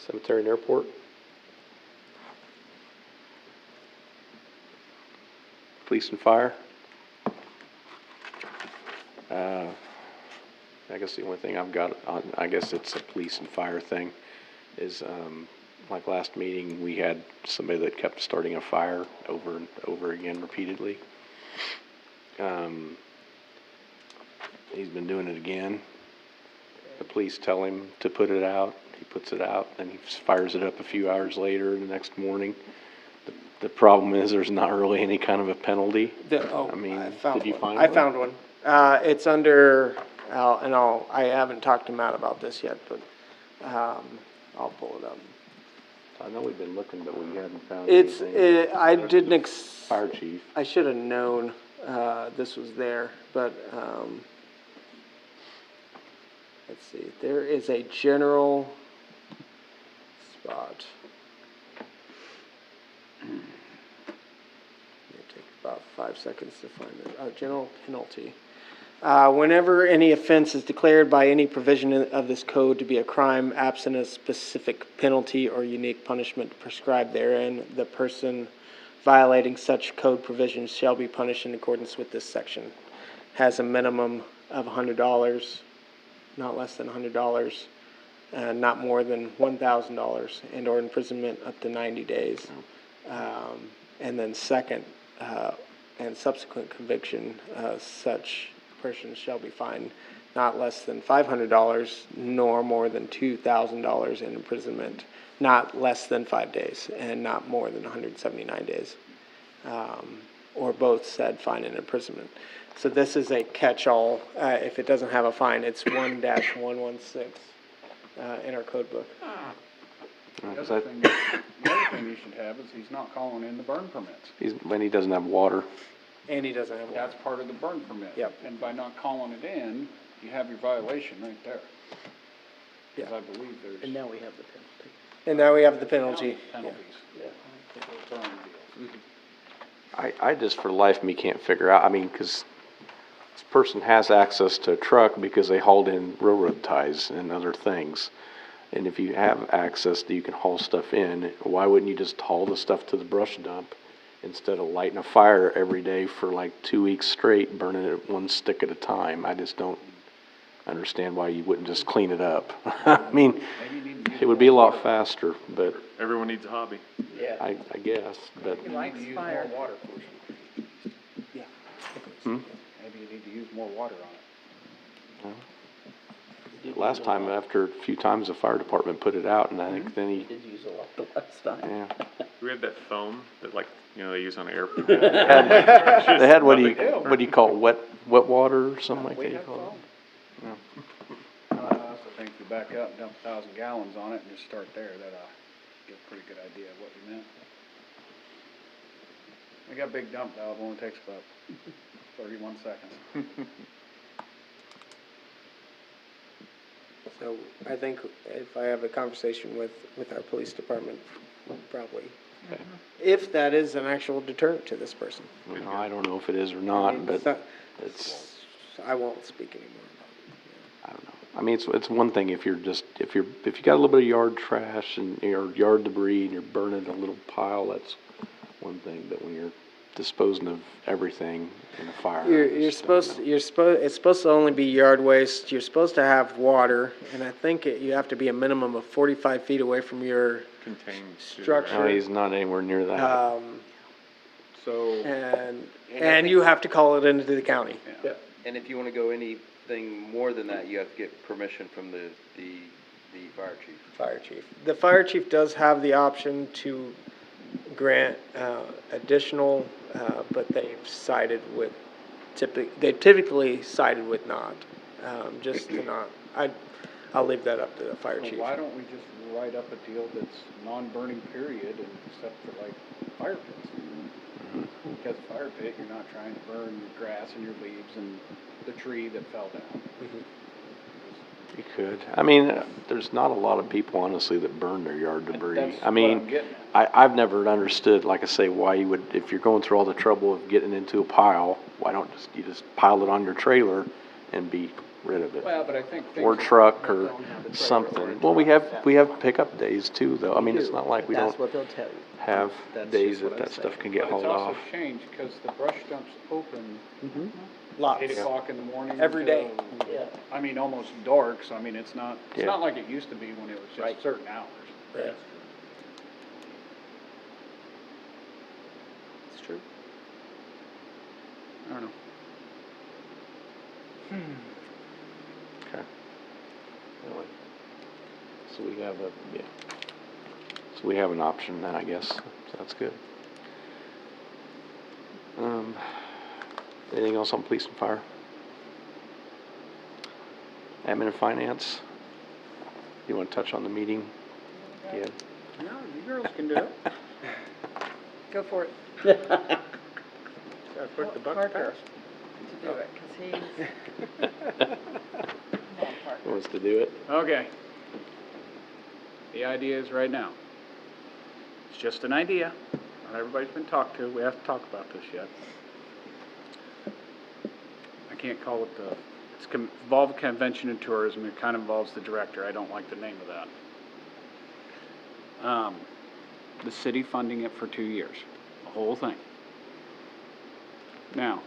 Cemetery and Airport? Police and Fire? I guess the only thing I've got on, I guess it's a police and fire thing, is, like last meeting, we had somebody that kept starting a fire over and over again repeatedly. He's been doing it again. The police tell him to put it out, he puts it out, then he fires it up a few hours later the next morning. The problem is there's not really any kind of a penalty. I mean, did you find one? I found one. It's under, I haven't talked to Matt about this yet, but, I'll pull it up. I know we've been looking, but we haven't found It's, anything. I didn't Fire chief. I should have known, this was there, but, let's see, there is a general spot. It'll take about 5 seconds to find it. General penalty. Whenever any offense is declared by any provision of this code to be a crime absent a specific penalty or unique punishment prescribed therein, the person violating such code provisions shall be punished in accordance with this section. Has a minimum of $100, not less than $100, and not more than $1,000, and or imprisonment up to 90 days. And then second, and subsequent conviction, such person shall be fined not less than $500, nor more than $2,000 in imprisonment, not less than 5 days, and not more than 179 days. Or both said fine and imprisonment. So this is a catch-all. If it doesn't have a fine, it's 1-116 in our code book. The other thing you should have is he's not calling in the burn permits. When he doesn't have water. And he doesn't have water. That's part of the burn permit. Yep. And by not calling it in, you have your violation right there. Because I believe there's. And now we have the penalty. And now we have the penalty. Penalties. Yeah. For those burn deals. I just for the life of me can't figure out, I mean, because this person has access to a truck because they hauled in railroad ties and other things. And if you have access that you can haul stuff in, why wouldn't you just haul the stuff to the brush dump instead of lighting a fire every day for like 2 weeks straight, burning it one stick at a time? I just don't understand why you wouldn't just clean it up. I mean, it would be a lot faster, but Everyone needs a hobby. Yeah. I guess, but. Maybe you need to use more water for it. Yeah. Maybe you need to use more water on it. Last time, after a few times, the fire department put it out, and I think then he, Did use a lot the last time. yeah. We had that foam that they use on airplanes. They had what do you call it, wet water or something like that you call it? I also think if you back up and dump 1,000 gallons on it and just start there, that'll get a pretty good idea of what you meant. We got a big dump valve, only takes about 31 seconds. So I think if I have a conversation with our police department, probably, if that is an actual deterrent to this person. You know, I don't know if it is or not, but it's, I won't speak anymore I don't know. I mean, it's one thing if you got a little bit of yard trash and yard debris and you're burning a little pile, that's one thing. But when you're disposing of everything in a fire, it's supposed to only be yard waste. You're supposed to have water, and I think you have to be a minimum of 45 feet away from your Contained structure. No, he's not anywhere near that. So. And you have to call it into the county. Yeah. And if you wanna go anything more than that, you have to get permission from the fire chief. Fire chief. The fire chief does have the option to grant additional, but they've typically sided with not, just to not. I'll leave that up to the fire chief. Why don't we just write up a deal that's non-burning period and except for like fire pits? Because fire pit, you're not trying to burn your grass and your leaves and the tree that fell down. You could. I mean, there's not a lot of people, honestly, that burn their yard debris. That's I mean, what I'm getting at. I've never understood, like I say, why you would, if you're going through all the trouble of getting into a pile, why don't you just pile it on your trailer and be rid of it? Well, but I think. Or truck or something. Well, we have pickup days too, though. I mean, it's not like we That's don't what they'll tell you. have That's days just what that I'm that stuff saying. can get But hauled it's off. also changed because the brush dump's open Lots. 8 o'clock in the morning. Every day. until, Yeah. I mean, almost dark, so I mean, it's not Yeah. like it used to be when it was Right. just certain hours. Yeah. It's true. I don't know. Okay. Anyway. So we have So we have an option then, I guess. So that's good. Anything else on police and fire? Admin and finance? You want to touch on the meeting? Yeah. No, you girls can do it. Go for it. Gotta put the buck Parker first. to do it, 'cause he's. Who wants to do it? Okay. The idea is right now. It's just an idea. Not everybody's been talked to. We have to talk about this yet. I can't call it it's involved convention and tourism. It kind of involves the director. I don't like the name of that. The city funding it for 2 years. The whole thing. Now,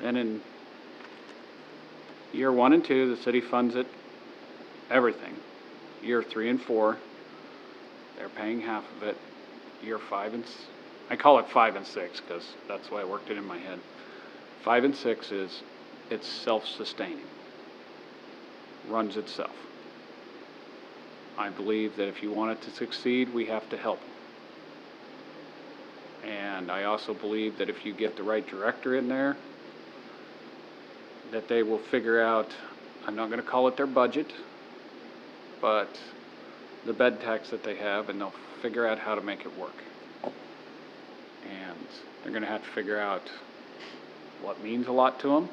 then in year 1 and 2, the city funds it, everything. Year 3 and 4, they're paying half of it. Year 5 and I call it 5 and 6 because that's why I worked it in my head. 5 and 6 is it's self-sustaining, runs itself. I believe that if you want it to succeed, we have to help them. And I also believe that if you get the right director in there, that they will figure out, I'm not gonna call it their budget, but the bed tax that they have, and they'll figure out how to make it work. And they're gonna have to figure out what means a lot to them,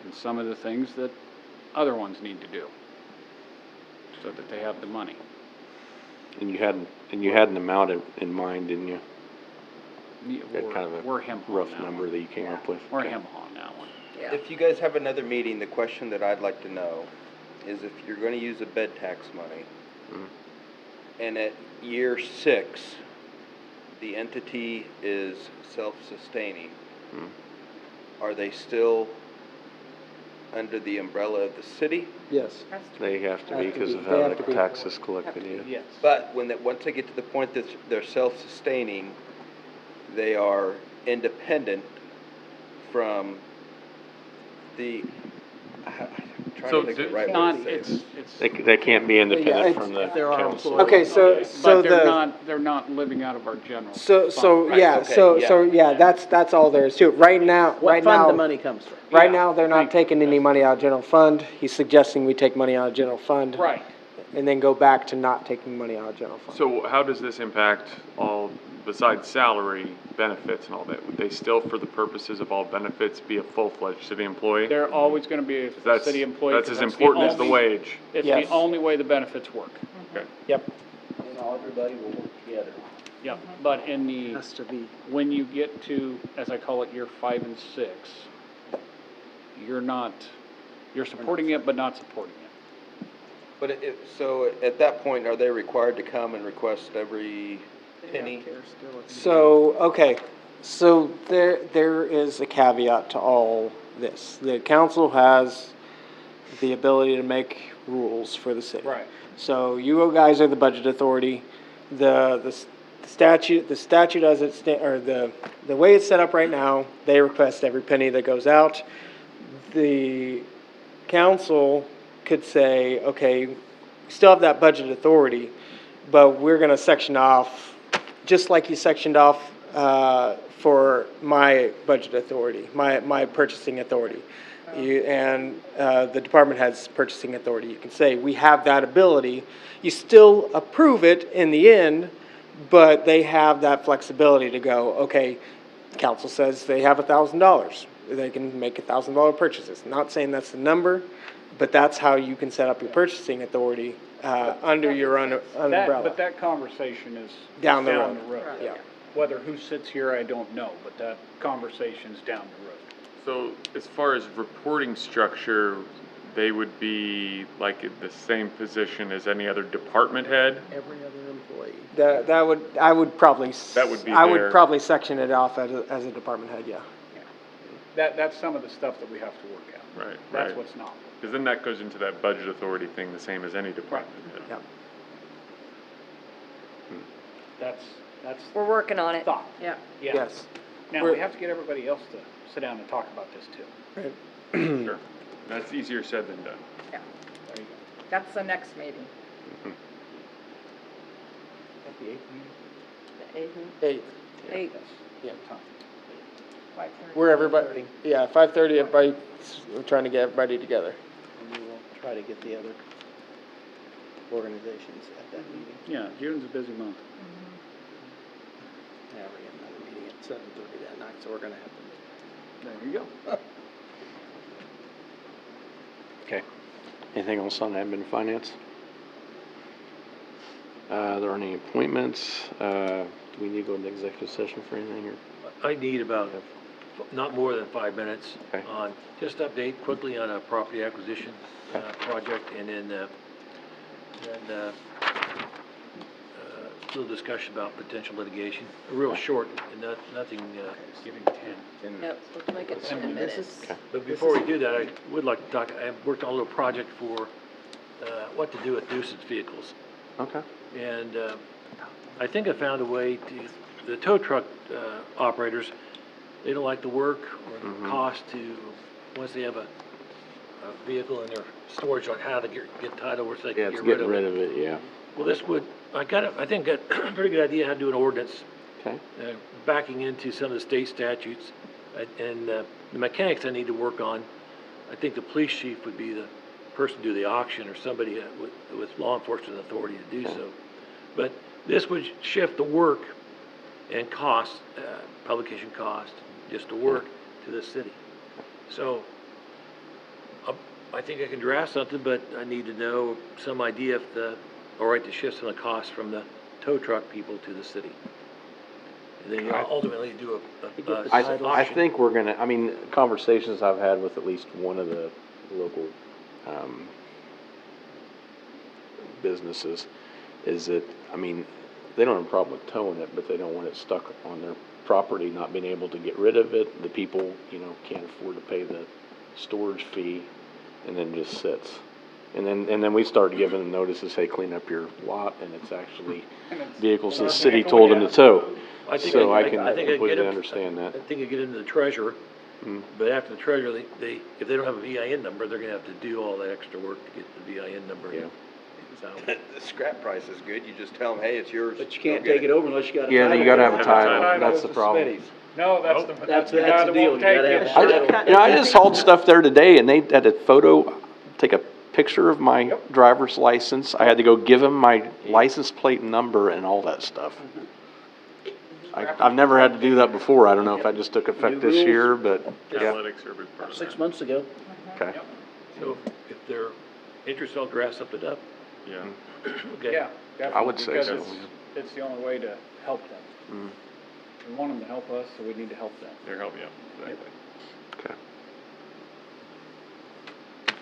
and some of the things that other ones need to do, so that they have the money. And you had an amount in mind, didn't you? Yeah, That kind of we're a him rough number that you came up with? We're Okay. him on that one. Yeah. If you guys have another meeting, the question that I'd like to know is if you're gonna use the bed tax money, Mhm. and at year 6, the entity is self-sustaining, Mhm. are they still under the umbrella of the city? Yes. They have to be because of They how have the to be. taxes collected, yeah. Yes. But once they get to the point that they're self-sustaining, they are independent from the, I'm trying So to think of the do- right way Not, to say it's, this. They can't be independent it's- from the if there are council. employees. Okay, so but they're not living out of our general. So, fund. yeah, okay, so, yeah. yeah, that's all there is to it. Right now, What fund the money comes from? right Yeah, now, they're not thank you. taking any money out of general fund. He's suggesting we take money out of general fund. Right. And then go back to not taking money out of general fund. So how does this impact all, besides salary, benefits and all that? Would they still, for the purposes of all benefits, be a full-fledged city employee? They're always gonna be a That's, city employee. that's 'cause as important as the only- wage. It's Yes. the only way the benefits work. Okay. Yep. And everybody will work together. Yep, but in the, Has to be. when you get to, as I call it, year 5 and 6, you're supporting it, but not supporting it. But so at that point, are they required to come and request every penny? So, okay, so there is a caveat to all this. The council has the ability to make rules for the city. Right. So you guys are the budget authority. The statute as it or the way it's set up right now, they request every penny that goes out. The council could say, okay, we still have that budget authority, but we're gonna section off, just like you sectioned off, for my budget authority, my purchasing authority. And the department has purchasing authority. You can say, we have that ability. You still approve it in the end, but they have that flexibility to go, okay, council says they have $1,000. They can make $1,000 purchases. Not saying that's the number, but that's how you can set up your purchasing authority under your umbrella. But that conversation is Down the down road. the road. Yeah. Whether who sits here, I don't know, but that conversation's down the road. So as far as reporting structure, they would be like in the same position as any other department head? Every other employee. I would probably. That would be I would their- probably section it off as a department head, yeah. That's some of the stuff that we have to work out. Right, That's right. what's not. Because then that goes into that budget authority thing, the same as any department head. Yep. That's We're working on it. thought. Yeah. Yeah. Yes. Now, We're- we have to get everybody else to sit down and talk about this too. Right. Sure. That's easier said than done. Yeah. There you go. That's the next meeting. The 8th. 8th. 8th. Yeah. 5:30. Where everybody, yeah, 5:30, everybody, we're trying to get everybody together. And we will try to get the other organizations at that meeting. Yeah, June's a busy month. Yeah, we got another meeting at 7:30 that night, so we're gonna have to. There you go. Okay. Anything else on admin and finance? Are there any appointments? Do we need to go into executive session for anything or? I need about not more than 5 minutes Okay. on, just update quickly on a property acquisition project, and then a little discussion about potential litigation. Real short, and nothing, Giving 10. Yep, let's make it 10 minutes. Okay. but before we do that, I would like to talk, I've worked on a little project for what to do with nuisance vehicles. Okay. And I think I found a way to, the tow truck operators, they don't like the work or the cost to once they have a vehicle in their storage, on how to get title, where they Yeah, can it's get rid getting of rid it. of it, yeah. Well, this would, I think, got a pretty good idea how to do an ordinance, Okay. backing into some of the state statutes, and the mechanics I need to work on. I think the police chief would be the person to do the auction, or somebody with law enforcement authority to do so. But this would shift the work and cost, publication cost, just the work to the city. So, I think I can draft something, but I need to know some idea if all right to shift some of the costs from the tow truck people to the city. And then you ultimately do a I auction. think we're gonna, I mean, conversations I've had with at least one of the local, businesses is that, I mean, they don't have a problem with towing it, but they don't want it stuck on their property, not being able to get rid of it. The people, can't afford to pay the storage fee, and then just sits. And then we start giving them notices, hey, clean up your lot, and it's actually vehicles the city told them to tow. So I can completely understand that. I think I get into the treasurer, but after the treasurer, if they don't have a VIN number, they're gonna have to do all that extra work to get the VIN number. Yeah. The scrap price is good, you just tell them, hey, it's yours. But you can't take it over unless you got a Yeah, title. you gotta have a title. title, that's the problem. No, That's the the guy that deal, won't you take gotta have it. a title. I just hauled stuff there today, and they had a photo, take a picture of my driver's license. I had to go give them my license plate number and all that stuff. I've never had to do that before. I don't know if that just took effect this year, but yeah. Athletics are a big part of that. 6 months ago. Okay. So if they're interested, I'll draft something up. Yeah. Okay. Yeah, definitely. I would say because so, it's the only way to help them. We want them to help us, so we need to help them. They're helping you, exactly.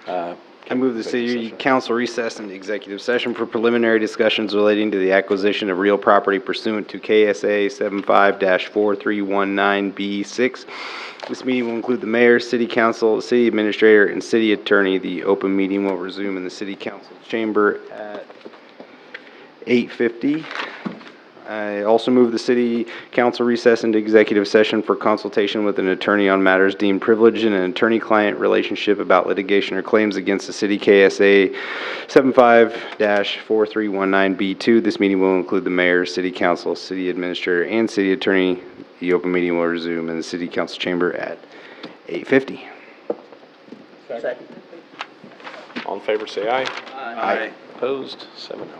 Okay. I move the city council recess into executive session for preliminary discussions relating to the acquisition of real property pursuant to KSA 75-4319B6. This meeting will include the mayor, city council, city administrator, and city attorney. The open meeting will resume in the city council chamber at 8:50. I also move the city council recess into executive session for consultation with an attorney on matters deemed privileged in an attorney-client relationship about litigation or claims against the city. KSA 75-4319B2. This meeting will include the mayor, city council, city administrator, and city attorney. The open meeting will resume in the city council chamber at 8:50. Second. All in favor, say aye. Aye. Opposed, 7-0.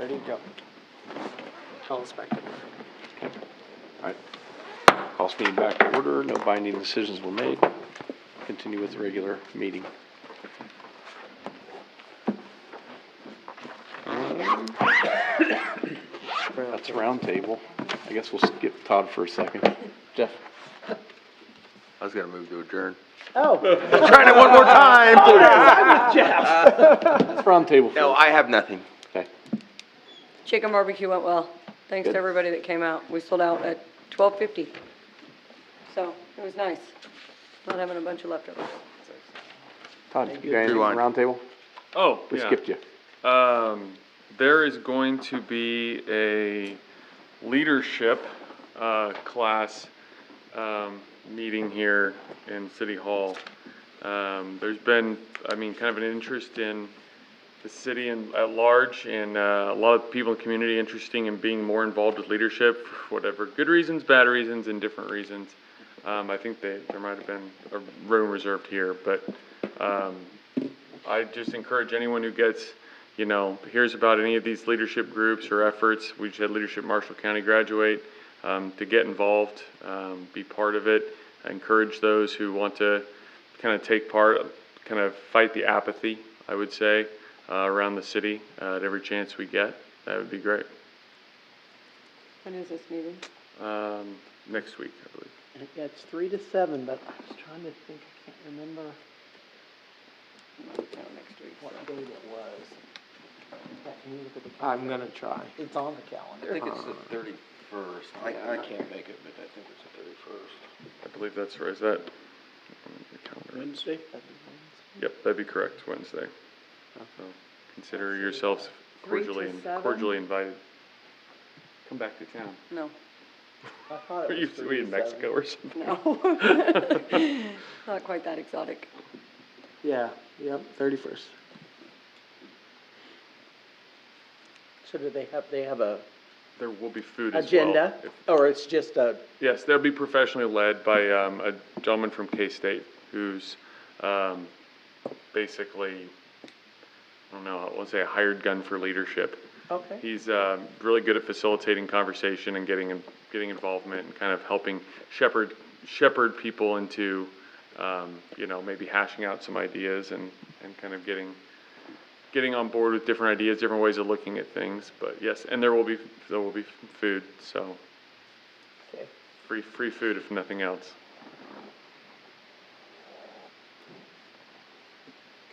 Ready to go. Call us back to order. All right. Call this meeting back to order. No binding decisions were made. Continue with the regular meeting. That's roundtable. I guess we'll skip Todd for a second. Jeff? I was gonna move to adjourn. Oh. Trying it one more time. That's roundtable. No, I have nothing. Okay. Chicken barbecue went well. Thanks to everybody that came out. We sold out at 12:50. So, it was nice. Not having a bunch of leftovers. Todd, you got anything for roundtable? Oh, We yeah. skipped you. There is going to be a leadership class meeting here in City Hall. There's been, kind of an interest in the city and at large, and a lot of people in the community interested in being more involved with leadership for whatever good reasons, bad reasons, and different reasons. I think there might have been a room reserved here, but I just encourage anyone who gets, hears about any of these leadership groups or efforts. We just had Leadership Marshall County graduate, to get involved, be part of it. I encourage those who want to kind of take part, kind of fight the apathy, I would say, around the city at every chance we get. That would be great. When is this meeting? Next week, I believe. Yeah, it's 3 to 7, but I was trying to think, I can't remember Next week. what date it was. Yeah, can you look at the I'm calendar? gonna try. It's on the calendar. I think it's the 31st. I can't make it, but I think it's the 31st. I believe that's right. Is that? Wednesday? Yep, that'd be correct, Wednesday. So consider yourselves 3 to cordially 7? cordially invited. Come back to town. No. I thought Are it you was to 3 be to in 7. Mexico or something? No. Not quite that exotic. Yeah, yep, 31st. So do they have a There will be food as well. agenda, or it's just a, Yes, they'll be professionally led by a gentleman from K-State who's basically, I don't know, I won't say a hired gun for leadership. okay. He's really good at facilitating conversation and getting involvement and kind of helping shepherd people into, maybe hashing out some ideas and kind of getting on board with different ideas, different ways of looking at things. But yes, and there will be food, so Okay. free food if nothing else.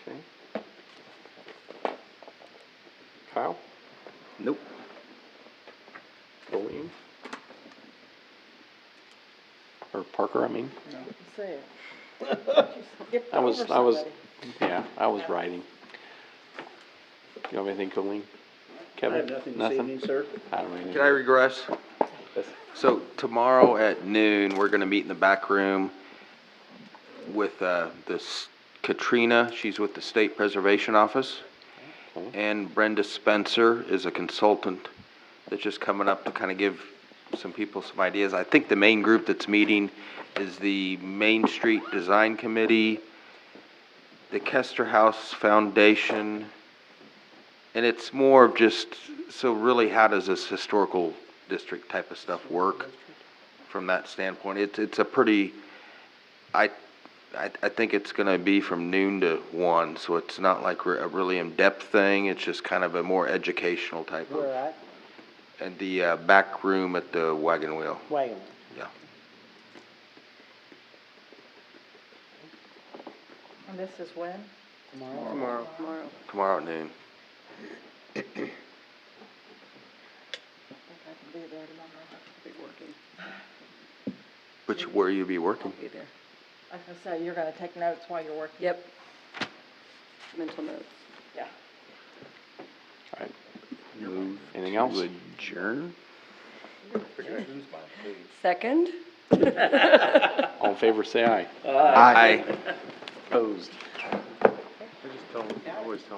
Okay. Kyle? Nope. Colleen? Or Parker, I mean. Say it. Skipped I was, over somebody. yeah, I was writing. You have anything, Colleen? I Kevin? have nothing this evening, sir. I don't have anything. Can I regress? Yes. So tomorrow at noon, we're gonna meet in the back room with, this Katrina, she's with the State Preservation Office. And Brenda Spencer is a consultant that's just coming up to kind of give some people some ideas. I think the main group that's meeting is the Main Street Design Committee, the Kester House Foundation, and it's more of just, so really how does this historical district type of stuff work from that standpoint? It's a pretty, I think it's gonna be from noon to 1, so it's not like a really in-depth thing, it's just kind of a more educational type Where of, at? and the back room at the Wagon Wheel, Wagon. yeah. And this is when? Tomorrow. Tomorrow at noon. I think I can be there tomorrow. I'll be working. Where you be working? I'll be there. I was gonna say, you're gonna take notes while you're working? Yep. Mental notes. Yeah. All right. Anything else? Adjourn? Second? All in favor, say aye. Aye. Opposed? I always tell